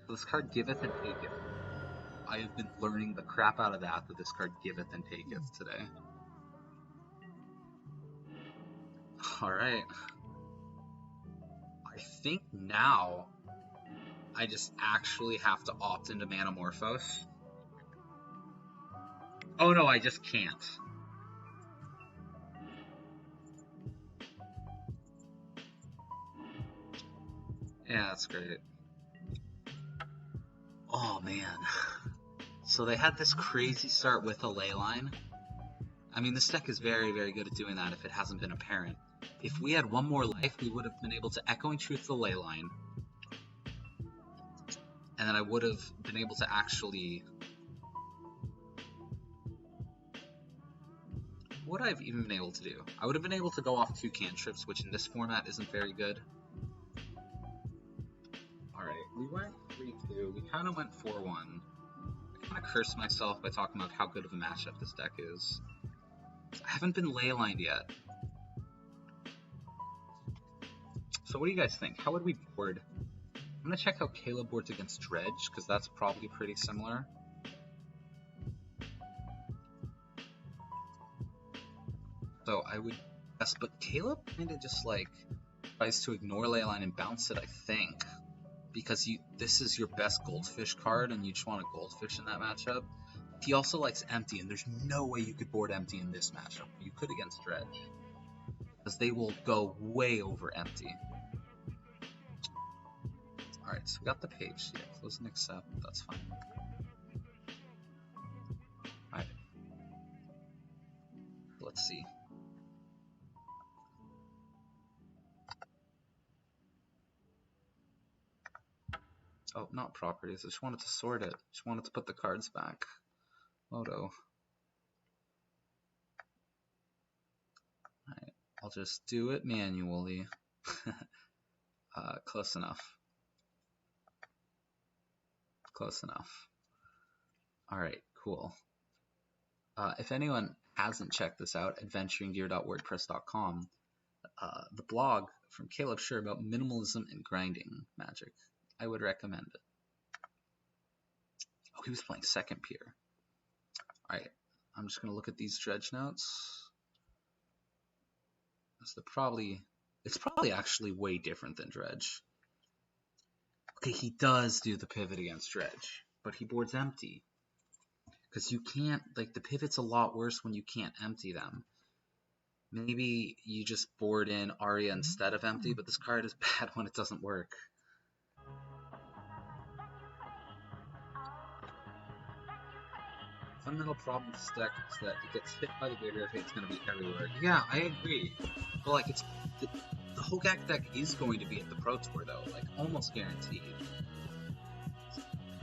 So this card giveth and taketh. I have been learning the crap out of that this card giveth and taketh today. Alright. I think now I just actually have to opt into Manamorphose. Oh no, I just can't. Yeah, that's great. Oh man. So they had this crazy start with a Leyline. I mean, this deck is very, very good at doing that if it hasn't been apparent. If we had 1 more life, we would have been able to Echoing Truth the Leyline. And then I would have been able to actually... What would I have even been able to do? I would have been able to go off 2 cantrips, which in this format isn't very good. Alright, we went 3-2. We kind of went 4-1. I kind of cursed myself by talking about how good of a matchup this deck is. I haven't been leylined yet. So what do you guys think? How would we board? I'm going to check how Caleb boards against Dredge, because that's probably pretty similar. So I would guess, but Caleb kind of just like tries to ignore Leyline and bounce it, I think. Because this is your best Goldfish card, and you just want a Goldfish in that matchup. He also likes Empty, and there's no way you could board Empty in this matchup. You could against Dredge. Because they will go way over Empty. Alright, so we got the page. Yeah, close and accept. That's fine. Alright. Let's see. Oh, not properties. I just wanted to sort it. Just wanted to put the cards back. Moto. Alright, I'll just do it manually. Close enough. Close enough. Alright, cool. If anyone hasn't checked this out, adventuringgear.wordpress.com, the blog from Caleb Schur about minimalism and grinding magic. I would recommend it. Oh, he was playing second Pier. Alright, I'm just going to look at these Dredge notes. It's probably actually way different than Dredge. Okay, he does do the pivot against Dredge, but he boards Empty. Because you can't, like, the pivot's a lot worse when you can't empty them. Maybe you just board in Aria instead of Empty, but this card is bad when it doesn't work. Fundamental problem with this deck is that it gets hit by the graveyard hit, it's going to be everywhere. Yeah, I agree. But, like, it's the whole deck is going to be at the Pro Tour, though. Like, almost guaranteed.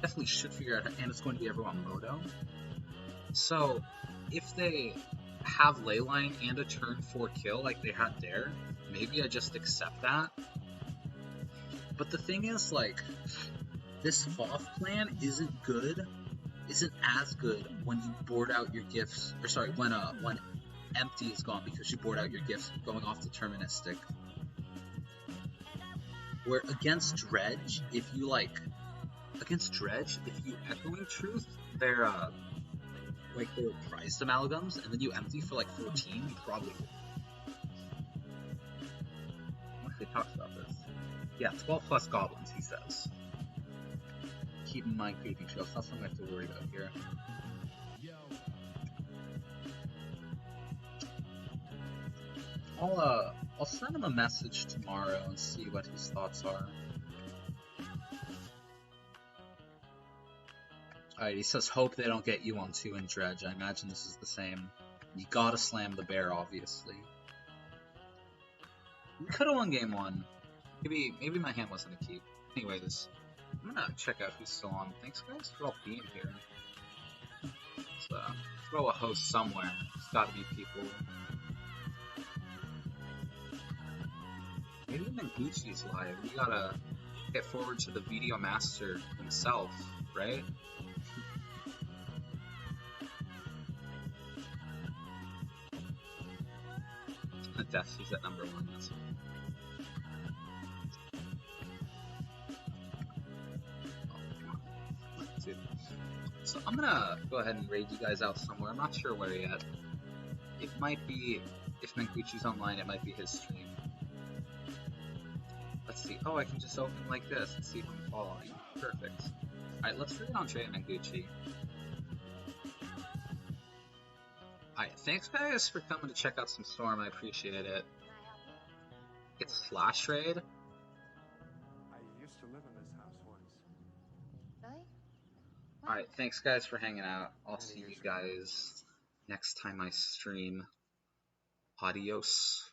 Definitely should figure out, and it's going to be everyone Moto. So, if they have Leyline and a turn 4 kill like they had there, maybe I just accept that. But the thing is, like, this Hoth plan isn't as good when you board out your gifts, or sorry, when Empty is gone because you board out your gifts going off deterministic. Where against Dredge, if you Echoing Truth, they're prized amalgams, and then you empty for like 14, you probably would. I wonder if they talked about this. Yeah, 12 plus goblins, he says. Keep in mind creeping trails, not something I have to worry about here. I'll send him a message tomorrow and see what his thoughts are. Alright, he says, hope they don't get you on 2 in Dredge. I imagine this is the same. You gotta slam the bear, obviously. We could've won game 1. Maybe my hand wasn't a keep. Anyways, I'm gonna check out who's still on. Thanks guys for all being here. Let's throw a host somewhere. There's gotta be people. Maybe even Gucci's live. We gotta get forward to the video master himself, right? Death's at number 1. That's so I'm gonna go ahead and raid you guys out somewhere. I'm not sure where yet. It might be, if Manguchi's online, it might be his stream. Let's see. Oh, I can just open like this and see who I'm following. Perfect. Alright, let's raid on Trey and Manguchi. Alright, thanks guys for coming to check out some Storm. I appreciate it. It's Slash Raid. I used to live in this house once. Really? Alright, thanks guys for hanging out. I'll see you guys next time I stream. Adios.